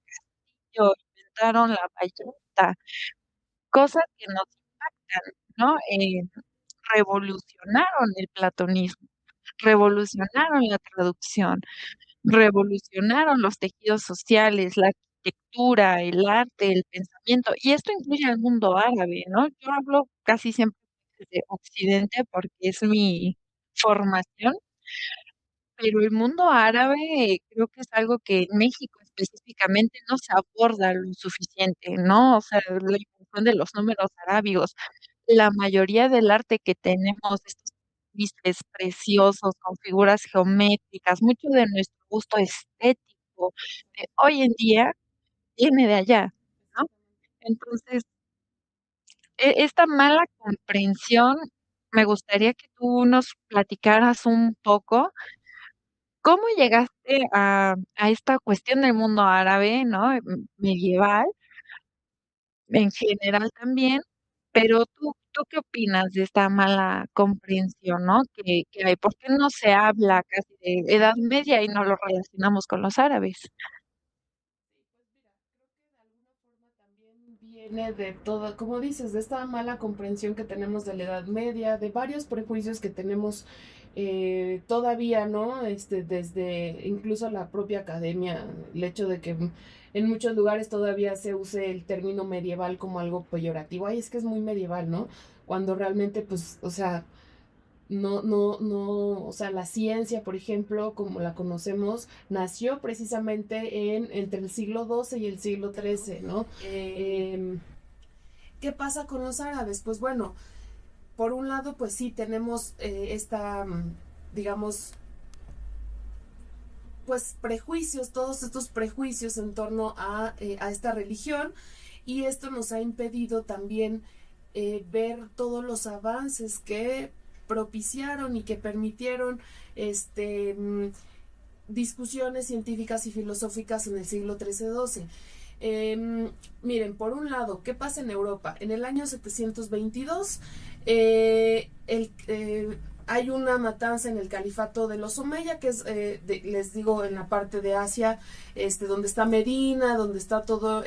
castillo, inventaron la bayoneta, cosas que nos impactan, ¿no? Revolucionaron el platonismo, revolucionaron la traducción, revolucionaron los tejidos sociales, la arquitectura, el arte, el pensamiento, y esto incluye al mundo árabe, ¿no? Yo hablo casi siempre desde Occidente porque es mi formación, pero el mundo árabe creo que es algo que en México específicamente no se aborda lo suficiente, ¿no? O sea, la inclusión de los números arábigos, la mayoría del arte que tenemos, estos bistres preciosos con figuras geométricas, mucho de nuestro gusto estético de hoy en día viene de allá, ¿no? Entonces, esta mala comprensión, me gustaría que tú nos platicaras un poco. ¿Cómo llegaste a esta cuestión del mundo árabe, no? Medieval, en general también, pero ¿tú qué opinas de esta mala comprensión, no? Que hay, ¿por qué no se habla casi de Edad Media y no lo relacionamos con los árabes? Viene de todo, como dices, de esta mala comprensión que tenemos de la Edad Media, de varios prejuicios que tenemos todavía, ¿no? Desde incluso la propia academia, el hecho de que en muchos lugares todavía se use el término medieval como algo peyorativo. Ay, es que es muy medieval, ¿no? Cuando realmente, pues, o sea, no, o sea, la ciencia, por ejemplo, como la conocemos, nació precisamente entre el siglo XII y el siglo XIII, ¿no? ¿Qué pasa con los árabes? Pues bueno, por un lado, pues sí, tenemos digamos, pues prejuicios, todos estos prejuicios en torno a esta religión, y esto nos ha impedido también ver todos los avances que propiciaron y que permitieron discusiones científicas y filosóficas en el siglo XIII-XII. Miren, por un lado, ¿qué pasa en Europa? En el año 722, hay una matanza en el califato de los Omeya, que es, les digo, en la parte de Asia, donde está Medina, donde está todo,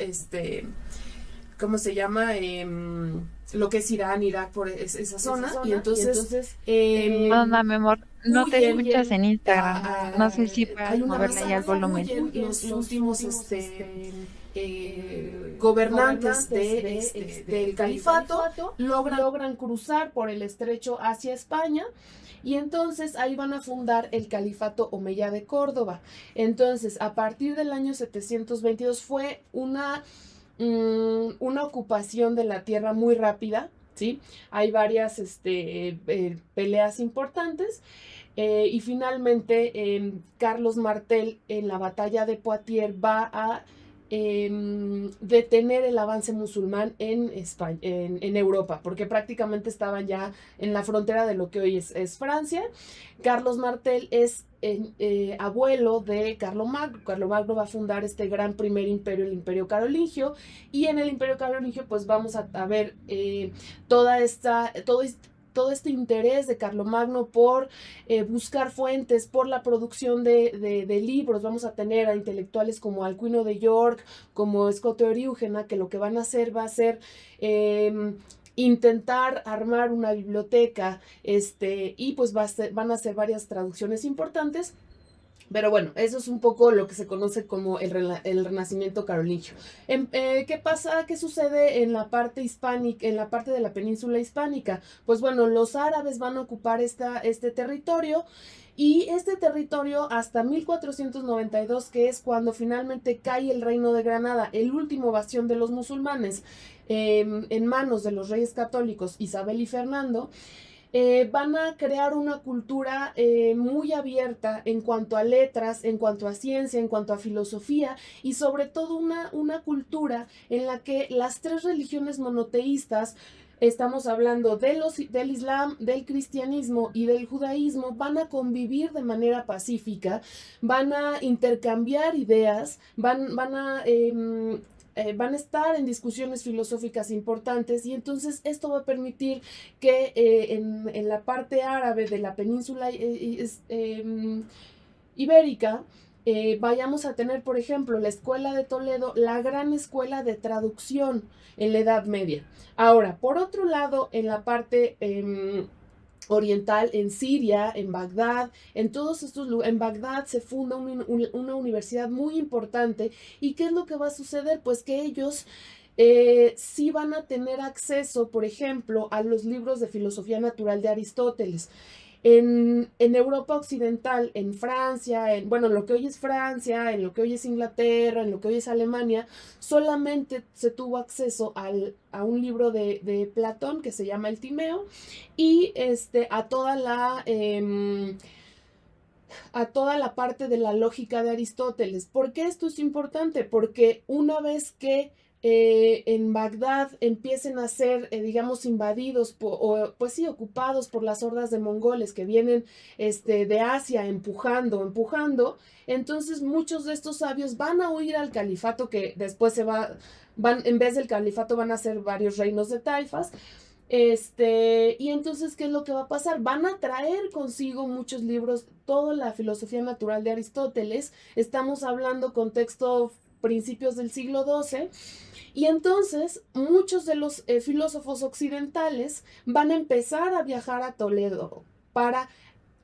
¿cómo se llama? Lo que es Irán, Irak, por esa zona. Y entonces Perdona, mi amor, no te escuchas en Instagram. No sé si hay puedas una moverle ahí al volumen. los últimos gobernantes del califato logran cruzar por el estrecho hacia España, y entonces ahí van a fundar el califato omeya de Córdoba. Entonces, a partir del año 722 fue una ocupación de la tierra muy rápida, ¿sí? Hay varias peleas importantes. Y finalmente, Carlos Martel en la batalla de Poitiers va a detener el avance musulmán en España, en Europa, porque prácticamente estaban ya en la frontera de lo que hoy es Francia. Carlos Martel es abuelo de Carlomagno. Carlomagno va a fundar este gran primer imperio, el Imperio Carolingio, y en el Imperio Carolingio pues vamos a ver todo este interés de Carlomagno por buscar fuentes, por la producción de libros. Vamos a tener a intelectuales como Alcuino de York, como Scott Eriugena, que lo que van a hacer va a ser intentar armar una biblioteca, y pues van a hacer varias traducciones importantes. Pero bueno, eso es un poco lo que se conoce como el Renacimiento carolingio. ¿Qué pasa? ¿Qué sucede en la parte hispánica, en la parte de la península hispánica? Pues bueno, los árabes van a ocupar este territorio, y este territorio hasta 1492, que es cuando finalmente cae el reino de Granada, el último bastión de los musulmanes, en manos de los reyes católicos Isabel y Fernando. Van a crear una cultura muy abierta en cuanto a letras, en cuanto a ciencia, en cuanto a filosofía, y sobre todo una cultura en la que las tres religiones monoteístas, estamos hablando del Islam, del cristianismo y del judaísmo, van a convivir de manera pacífica, van a intercambiar ideas, van a estar en discusiones filosóficas importantes, y entonces esto va a permitir que en la parte árabe de la península ibérica vayamos a tener, por ejemplo, la Escuela de Toledo, la gran escuela de traducción en la Edad Media. Ahora, por otro lado, en la parte oriental en Siria, en Bagdad, en todos estos lugares. En Bagdad se funda una universidad muy importante. ¿Y qué es lo que va a suceder? Pues que ellos sí van a tener acceso, por ejemplo, a los libros de filosofía natural de Aristóteles. En Europa Occidental, en Francia, bueno, lo que hoy es Francia, en lo que hoy es Inglaterra, en lo que hoy es Alemania, solamente se tuvo acceso a un libro de Platón que se llama El Timeo y a toda la parte de la lógica de Aristóteles. ¿Por qué esto es importante? Porque una vez que en Bagdad empiecen a ser, digamos, invadidos pues sí, ocupados por las hordas de mongoles que vienen de Asia empujando, entonces muchos de estos sabios van a huir al califato que después en vez del califato van a ser varios reinos de taifas. Y entonces, ¿qué es lo que va a pasar? Van a traer consigo muchos libros, toda la filosofía natural de Aristóteles. Estamos hablando contexto principios del siglo XII. Y entonces muchos de los filósofos occidentales van a empezar a viajar a Toledo para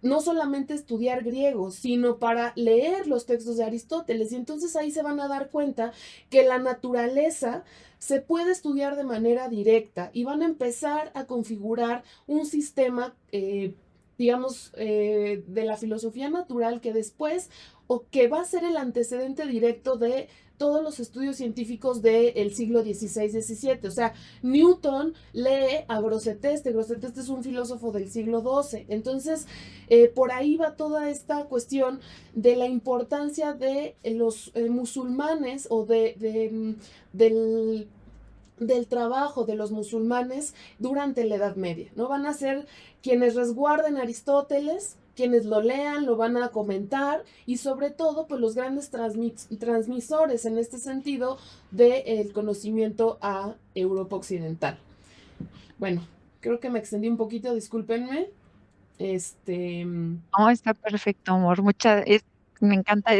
no solamente estudiar griego, sino para leer los textos de Aristóteles. Y entonces ahí se van a dar cuenta que la naturaleza se puede estudiar de manera directa y van a empezar a configurar un sistema, digamos, de la filosofía natural que después, o que va a ser el antecedente directo de todos los estudios científicos del siglo XVI-XVII. O sea, Newton lee a Grosseteste. Grosseteste es un filósofo del siglo XII. Entonces, por ahí va toda esta cuestión de la importancia de los musulmanes o del trabajo de los musulmanes durante la Edad Media, ¿no? Van a ser quienes resguarden a Aristóteles, quienes lo lean, lo van a comentar y sobre todo, pues los grandes transmisores en este sentido del conocimiento a Europa Occidental. Bueno, creo que me extendí un poquito, discúlpenme. No, está perfecto, amor. Me encanta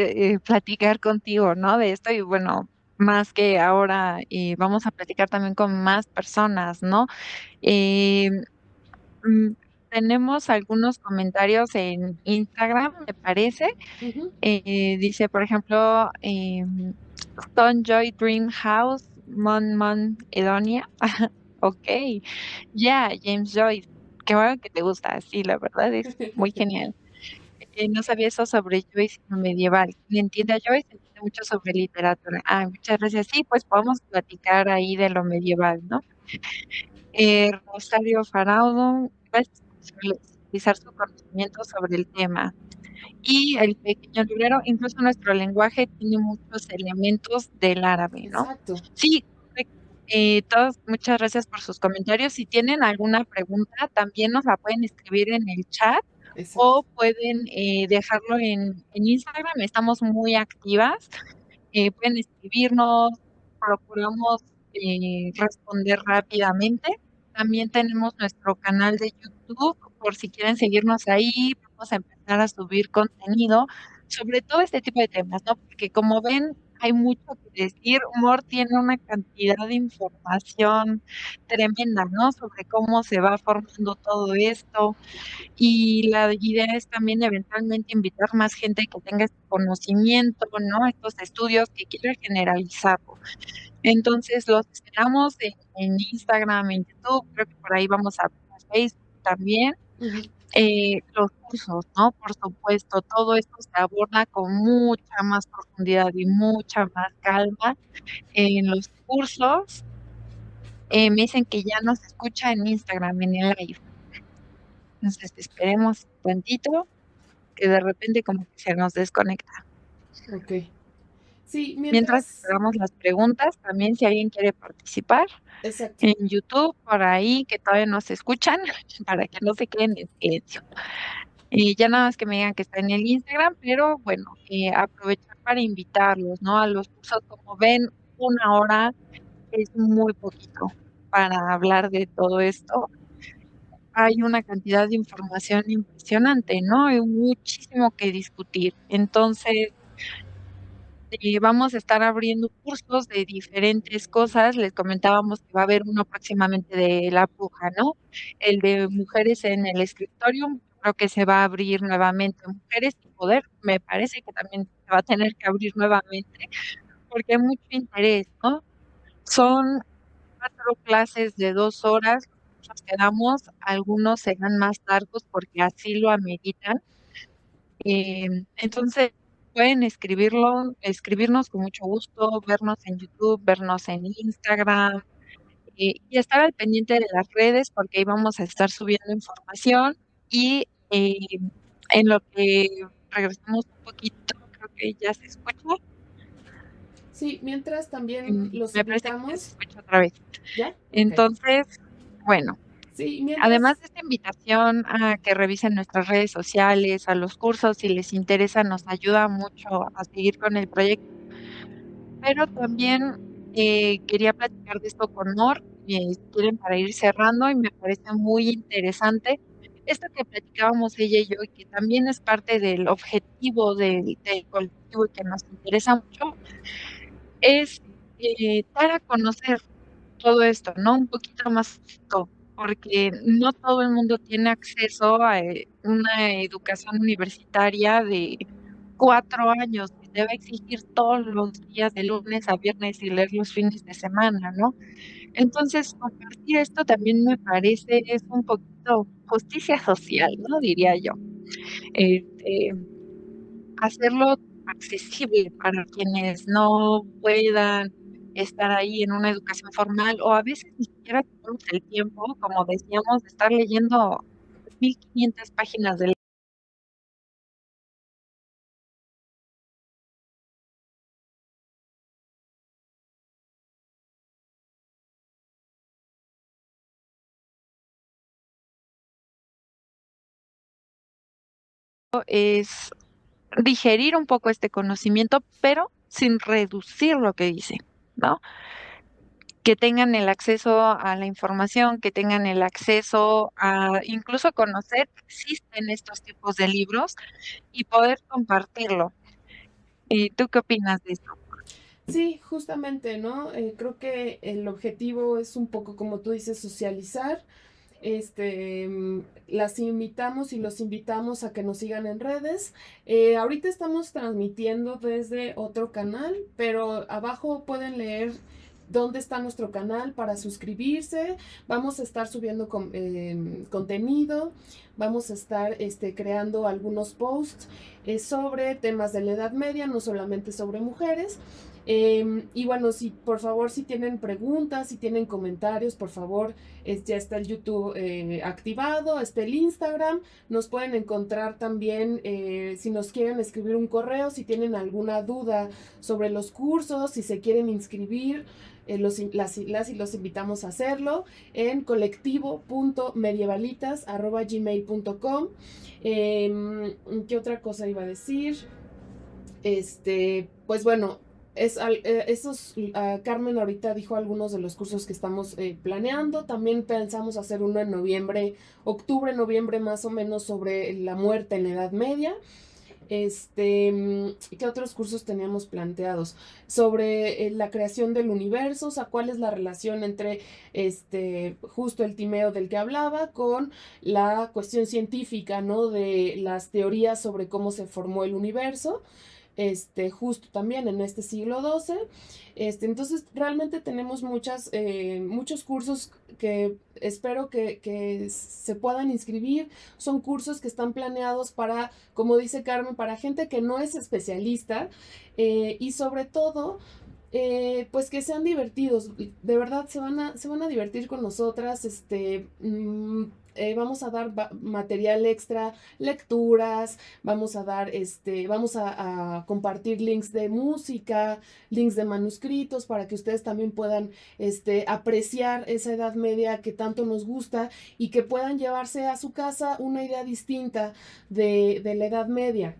platicar contigo, ¿no? De esto y bueno, más que ahora vamos a platicar también con más personas, ¿no? Eh, mm, Tenemos algunos comentarios en Instagram, me parece. Ujú. Dice, por ejemplo, Stone Joy Dream House, Mon Edonia. Ok, ya, James Joyce. Qué bueno que te gusta, sí, la verdad es muy genial. No sabía eso sobre Joyce en lo medieval. ¿Quien entiende a Joyce? Entiende mucho sobre literatura. Ah, muchas gracias. Sí, pues podemos platicar ahí de lo medieval, ¿no? Rosario Faraudo, gracias por utilizar su conocimiento sobre el tema. Y el pequeño librero, incluso nuestro lenguaje tiene muchos elementos del árabe, ¿no? Exacto, Sí, correcto. Todos, muchas gracias por sus comentarios. Si tienen alguna pregunta, también nos la pueden escribir en el chat exacto. o pueden dejarlo en Instagram. Estamos muy activas. Pueden escribirnos, procuramos responder rápidamente. También tenemos nuestro canal de YouTube, por si quieren seguirnos ahí, vamos a empezar a subir contenido sobre todo este tipo de temas, ¿no? Porque como ven, hay mucho que decir. Mor tiene una cantidad de información tremenda, ¿no? Sobre cómo se va formando todo esto. Y la idea es también eventualmente invitar más gente que tenga este conocimiento, ¿no? Estos estudios que quiera generalizarlo. Entonces, los esperamos en Instagram, en YouTube, creo que por ahí vamos a Facebook también. Ujú. Los cursos, ¿no? Por supuesto, todo esto se aborda con mucha más profundidad y mucha más calma en los cursos. Me dicen que ya nos escucha en Instagram, en el live. Entonces, esperemos tantito, que de repente como que se nos desconecta. Ok. Sí, Mientras mientras. esperamos las preguntas, también si alguien quiere participar Exacto. en YouTube, por ahí, que todavía no se escuchan, para que no se queden en silencio. Ya nada más que me digan que está en el Instagram, pero bueno, aprovechar para invitarlos, ¿no? A los cursos, como ven, 1 hora es muy poquito para hablar de todo esto. Hay una cantidad de información impresionante, ¿no? Hay muchísimo que discutir. Entonces, vamos a estar abriendo cursos de diferentes cosas. Les comentábamos que va a haber uno próximamente de la puja, ¿no? El de mujeres en el escritorio, creo que se va a abrir nuevamente. Mujeres y poder, me parece que también se va a tener que abrir nuevamente porque hay mucho interés, ¿no? Son 4 clases de 2 horas, los cursos que damos, algunos serán más largos porque así lo ameritan. Entonces, pueden escribirnos con mucho gusto, vernos en YouTube, vernos en Instagram, y estar al pendiente de las redes, porque ahí vamos a estar subiendo información y, en lo que regresamos un poquito, creo que ya se escucha. Sí, mientras también los Me parece que ya se invitamos. escucha otra vez. ¿Ya? Ok. Entonces, bueno, Sí, mientras. además de esta invitación a que revisen nuestras redes sociales, a los cursos, si les interesa, nos ayuda mucho a seguir con el proyecto, pero también, quería platicar de esto con Mor, si quieren para ir cerrando, y me parece muy interesante esto que platicábamos ella y yo, y que también es parte del objetivo del colectivo y que nos interesa mucho, es, dar a conocer todo esto, ¿no? Un poquito más esto, porque no todo el mundo tiene acceso a, una educación universitaria de 4 años, que te va a exigir todos los días, de lunes a viernes, y leer los fines de semana, ¿no? Entonces, compartir esto también me parece es un poquito justicia social, ¿no? Diría yo. Este, hacerlo accesible para quienes no puedan estar ahí en una educación formal, o a veces ni siquiera tenemos el tiempo, como decíamos, de estar leyendo 1500 páginas de libro, es digerir un poco este conocimiento, pero sin reducir lo que dice, ¿no? Que tengan el acceso a la información, que tengan el acceso a incluso conocer que existen estos tipos de libros y poder compartirlo. ¿Tú qué opinas de esto? Sí, justamente, ¿no? Creo que el objetivo es un poco, como tú dices, socializar. Las invitamos y los invitamos a que nos sigan en redes. Ahorita estamos transmitiendo desde otro canal, pero abajo pueden leer dónde está nuestro canal para suscribirse. Vamos a estar subiendo contenido, vamos a estar creando algunos posts sobre temas de la Edad Media, no solamente sobre mujeres. Y bueno, si por favor, si tienen preguntas, si tienen comentarios, por favor, ya está el YouTube activado, está el Instagram, nos pueden encontrar también si nos quieren escribir un correo, si tienen alguna duda sobre los cursos, si se quieren inscribir, las y los invitamos a hacerlo en colectivo.medievalitas@gmail.com. ¿Qué otra cosa iba a decir? Pues bueno, Carmen ahorita dijo algunos de los cursos que estamos planeando. También pensamos hacer uno en noviembre, octubre, noviembre más o menos, sobre la muerte en la Edad Media. ¿Qué otros cursos teníamos planteados? Sobre la creación del universo, o sea, cuál es la relación entre justo el Timeo del que hablaba con la cuestión científica, ¿no? De las teorías sobre cómo se formó el universo. Justo también en este siglo XII. Entonces, realmente tenemos muchos cursos que espero que se puedan inscribir. Son cursos que están planeados para, como dice Carmen, para gente que no es especialista y sobre todo pues que sean divertidos. De verdad se van a divertir con nosotras. Vamos a dar material extra, lecturas, vamos a compartir links de música, links de manuscritos para que ustedes también puedan apreciar esa Edad Media que tanto nos gusta y que puedan llevarse a su casa una idea distinta de la Edad Media.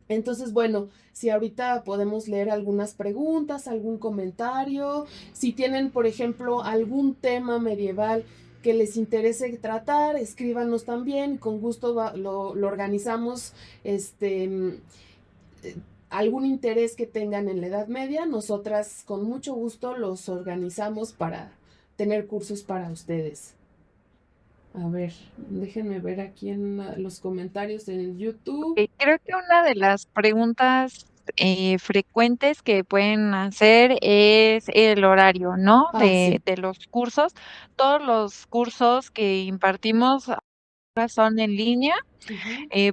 Entonces, bueno, si ahorita podemos leer algunas preguntas, algún comentario, si tienen, por ejemplo, algún tema medieval que les interese tratar, escríbanos también, con gusto lo organizamos. algún interés que tengan en la Edad Media, nosotras con mucho gusto los organizamos para tener cursos para ustedes. A ver, déjenme ver aquí en los comentarios en YouTube. Creo que una de las preguntas frecuentes que pueden hacer es el horario, ¿no? Sí. De los cursos. Todos los cursos que impartimos ahora son en línea.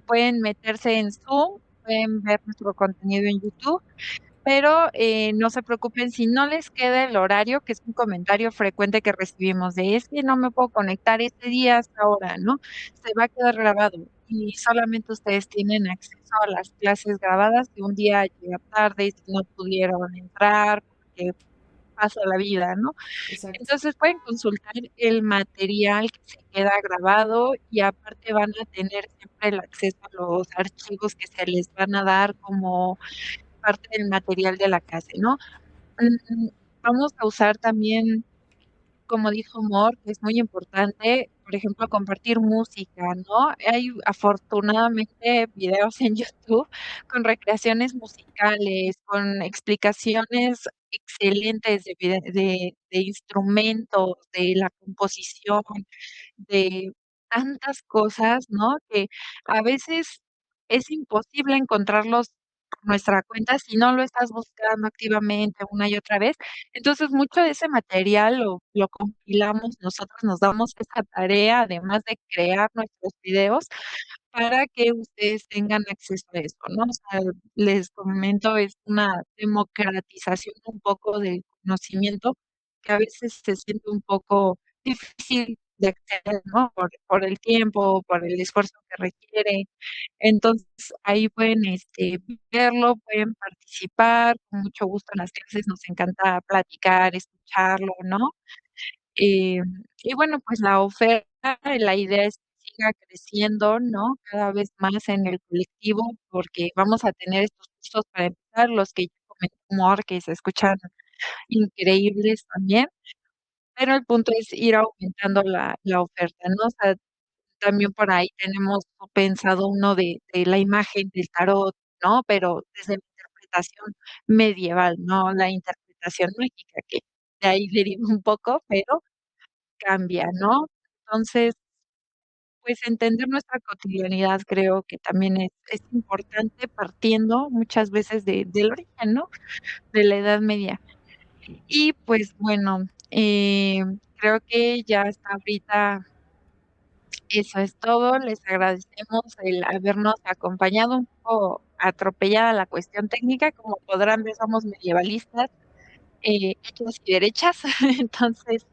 Pueden meterse en Zoom, pueden ver nuestro contenido en YouTube, pero, no se preocupen si no les queda el horario, que es un comentario frecuente que recibimos de: "Es que no me puedo conectar este día hasta ahora", ¿no? Se va a quedar grabado y solamente ustedes tienen acceso a las clases grabadas de un día llega tarde, si no pudieron entrar, porque pasa la vida, ¿no? Exacto. Entonces, pueden consultar el material que se queda grabado y aparte van a tener siempre el acceso a los archivos que se les van a dar como parte del material de la clase, ¿no? Vamos a usar también, como dijo Mor, que es muy importante, por ejemplo, compartir música, ¿no? Hay afortunadamente videos en YouTube con recreaciones musicales, con explicaciones excelentes de instrumentos, de la composición, de tantas cosas, ¿no? Que a veces es imposible encontrarlos por nuestra cuenta si no lo estás buscando activamente una y otra vez. Entonces, mucho de ese material lo compilamos nosotros, nos damos esa tarea, además de crear nuestros videos, para que ustedes tengan acceso a esto, ¿no? O sea, les comento, es una democratización un poco del conocimiento que a veces se siente un poco difícil de acceder, ¿no? Por el tiempo, por el esfuerzo que requiere. Entonces, ahí pueden, verlo, pueden participar, con mucho gusto en las clases, nos encanta platicar, escucharlo, ¿no? Eh, y bueno, pues la oferta, la idea es que siga creciendo, ¿no? Cada vez más en el colectivo, porque vamos a tener estos cursos para empezar, los que ya comentó Mor, que se escuchan increíbles también, pero el punto es ir aumentando la oferta, ¿no? O sea, también por ahí tenemos pensado uno de la imagen del tarot, ¿no? Pero desde la interpretación medieval, no la interpretación mágica, que de ahí deriva un poco, pero cambia, ¿no? Entonces, pues, entender nuestra cotidianidad creo que también es importante partiendo muchas veces del origen, ¿no? De la Edad Media. Y, pues, bueno, creo que ya hasta ahorita eso es todo. Les agradecemos el habernos acompañado, un poco atropellada la cuestión técnica, como podrán ver, somos medievalistas, hechas y derechas, entonces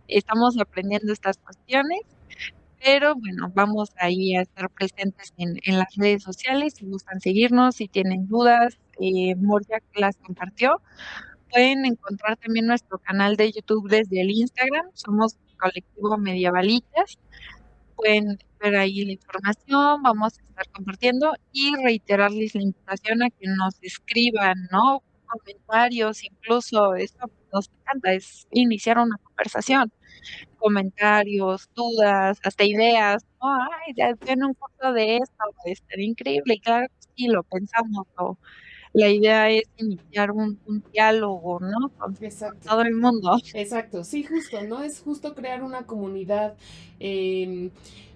estamos aprendiendo estas cuestiones. Pero bueno, vamos ahí a estar presentes en las redes sociales, si gustan seguirnos, si tienen dudas, Mor ya las compartió. Pueden encontrar también nuestro canal de YouTube desde el Instagram, somos Colectivo Medievalitas. Pueden ver ahí la información, vamos a estar compartiendo y reiterarles la invitación a que nos escriban, ¿no? Comentarios, incluso eso nos encanta, es iniciar una conversación. Comentarios, dudas, hasta ideas, ¿no? Ay, ya tiene un curso de esto, estaría increíble, y claro que sí, lo pensamos, la idea es iniciar un diálogo, ¿no? Con Exacto. todo el mundo. Exacto, sí, justo, ¿no? Es justo crear una comunidad,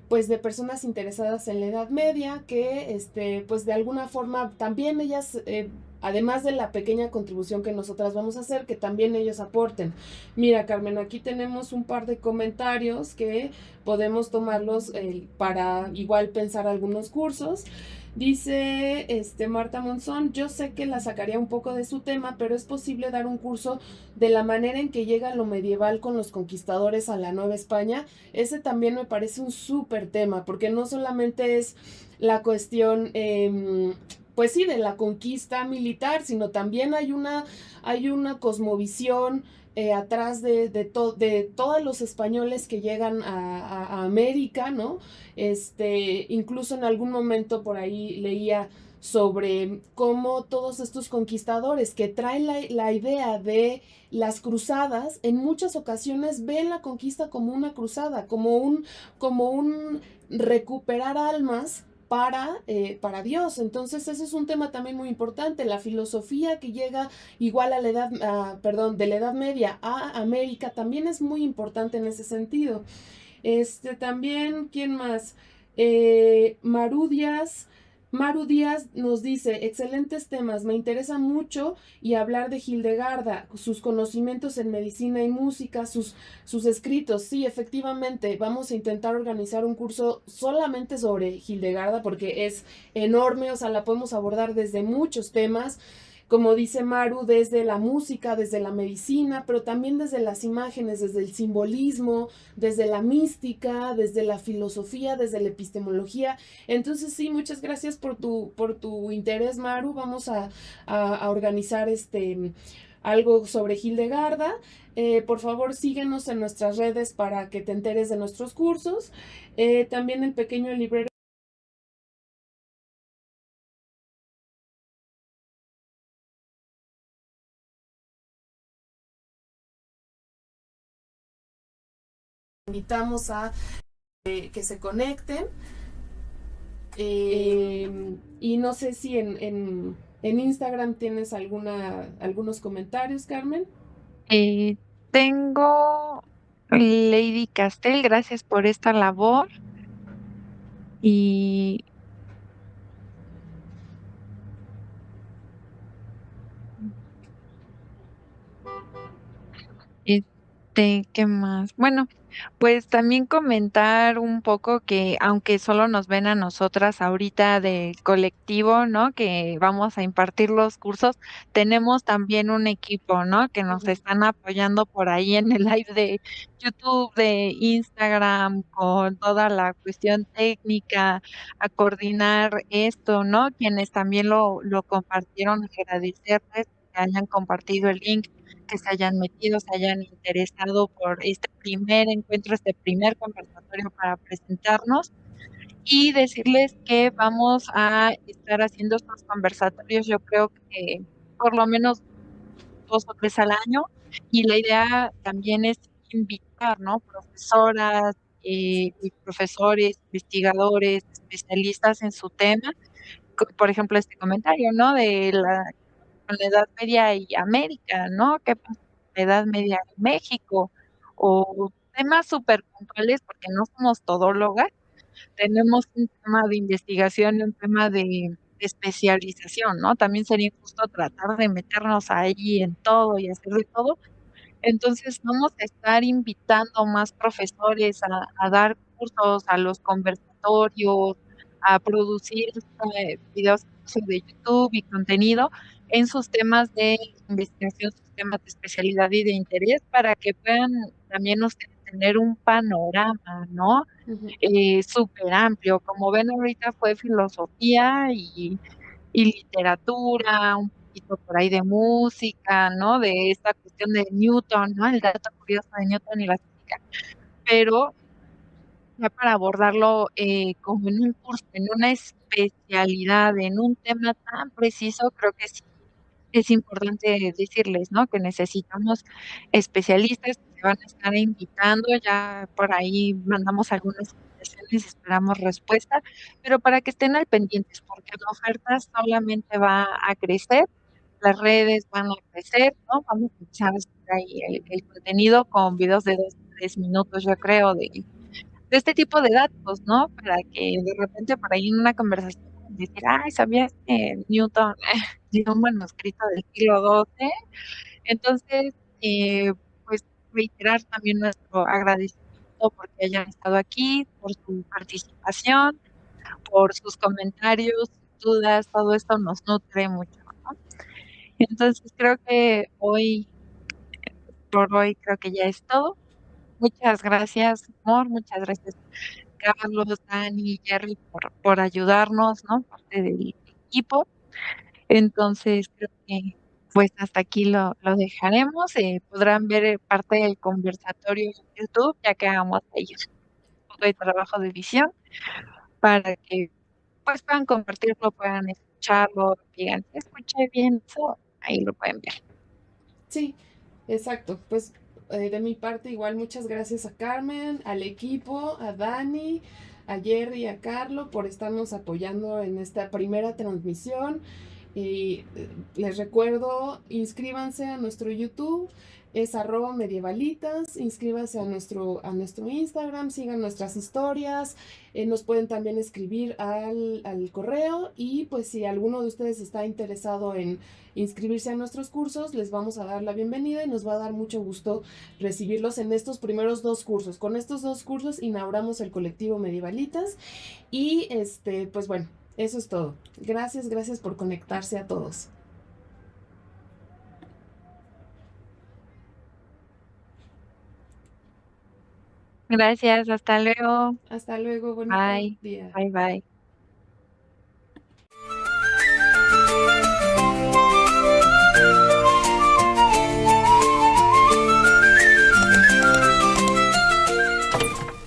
pues, de personas interesadas en la Edad Media, que, pues, de alguna forma también ellas, además de la pequeña contribución que nosotras vamos a hacer, que también ellos aporten. Mira, Carmen, aquí tenemos un par de comentarios que podemos tomarlos para igual pensar algunos cursos. Dice Marta Monzón, yo sé que la sacaría un poco de su tema, pero es posible dar un curso de la manera en que llega lo medieval con los conquistadores a la Nueva España. Ese también me parece un súper tema, porque no solamente es la cuestión, pues sí, de la conquista militar, sino también hay una cosmovisión atrás de todos los españoles que llegan a América, ¿no? Incluso en algún momento por ahí leía sobre cómo todos estos conquistadores que traen la idea de las cruzadas, en muchas ocasiones ven la conquista como una cruzada, como un recuperar almas para Dios. Entonces ese es un tema también muy importante. La filosofía que llega igual a la de la Edad Media a América también es muy importante en ese sentido. También, ¿quién más? Maru Díaz. Maru Díaz nos dice, excelentes temas, me interesa mucho y hablar de Hildegarda, sus conocimientos en medicina y música, sus escritos. Sí, efectivamente, vamos a intentar organizar un curso solamente sobre Hildegarda porque es enorme, o sea, la podemos abordar desde muchos temas, como dice Maru, desde la música, desde la medicina, pero también desde las imágenes, desde el simbolismo, desde la mística, desde la filosofía, desde la epistemología. Entonces sí, muchas gracias por tu interés, Maru. Vamos a organizar algo sobre Hildegarda. Por favor, síguenos en nuestras redes para que te enteres de nuestros cursos. También el pequeño librero invitamos a que se conecten. Y no sé si en Instagram tienes algunos comentarios, Carmen. Tengo Lady Castel, gracias por esta labor. Y ¿qué más? Bueno, pues también comentar un poco que aunque solo nos ven a nosotras ahorita del colectivo, ¿no? Que vamos a impartir los cursos, tenemos también un equipo, ¿no? Que nos Ujú. están apoyando por ahí en el live de YouTube, de Instagram, con toda la cuestión técnica, a coordinar esto, ¿no? Quienes también lo compartieron, agradecerles que hayan compartido el link, que se hayan metido, se hayan interesado por este primer encuentro, este primer conversatorio para presentarnos y decirles que vamos a estar haciendo estos conversatorios, yo creo que por lo menos 2 o 3 al año, y la idea también es invitar, ¿no? Profesoras, y profesores, investigadores, especialistas en su tema, por ejemplo, este comentario, ¿no? De con la Edad Media y América, ¿no? ¿Qué pasa con la Edad Media en México? O temas superpuntuales, porque no somos todólogas, tenemos un tema de investigación y un tema de especialización, ¿no? También sería injusto tratar de meternos ahí en todo y hacer de todo. Entonces, vamos a estar invitando más profesores a dar cursos, a los conversatorios, a producir, videos incluso de YouTube y contenido en sus temas de investigación, sus temas de especialidad y de interés, para que puedan también ustedes tener un panorama, ¿no? Ujú. Súper amplio. Como ven, ahorita fue filosofía y literatura, un poquito por ahí de música, ¿no? De esta cuestión de Newton, ¿no? El dato curioso de Newton y la física. Pero ya para abordarlo, como en un curso, en una especialidad, en un tema tan preciso, creo que sí es importante decirles, ¿no? Que necesitamos especialistas que se van a estar invitando, ya por ahí mandamos algunas invitaciones, esperamos respuesta, pero para que estén al pendientes, porque la oferta solamente va a crecer, las redes van a crecer, ¿no? Vamos a empezar a subir ahí el contenido con videos de 2, 3 minutos, yo creo, de este tipo de datos, ¿no? Para que de repente por ahí en una conversación decir: "Ay, ¿sabías que Newton dio un manuscrito del siglo XII?". Entonces, pues, reiterar también nuestro agradecimiento porque hayan estado aquí, por su participación, por sus comentarios, dudas, todo esto nos nutre mucho, ¿no? Entonces, creo que por hoy creo que ya es todo. Muchas gracias, Mor, muchas gracias Carlos, Dani, Jerry, por ayudarnos, ¿no? Parte del equipo. Entonces, creo que, pues, hasta aquí lo dejaremos. Podrán ver, parte del conversatorio en YouTube, ya que hagamos ahí un poco de trabajo de edición, para que, pues, puedan compartirlo, puedan escucharlo, digan: "Escuché bien eso", ahí lo pueden ver. Sí, exacto. Pues de mi parte igual muchas gracias a Carmen, al equipo, a Dani, a Jerry y a Carlo por estarnos apoyando en esta primera transmisión. Y les recuerdo, inscríbanse a nuestro YouTube, es @medievalitas, inscríbanse a nuestro Instagram, sigan nuestras historias, nos pueden también escribir al correo, y pues si alguno de ustedes está interesado en inscribirse a nuestros cursos, les vamos a dar la bienvenida y nos va a dar mucho gusto recibirlos en estos primeros 2 cursos. Con estos 2 cursos inauguramos el colectivo Medievalitas y pues bueno, eso es todo. Gracias por conectarse a todos. Gracias, hasta luego. Hasta luego, bonito Bye. día. Bye, bye.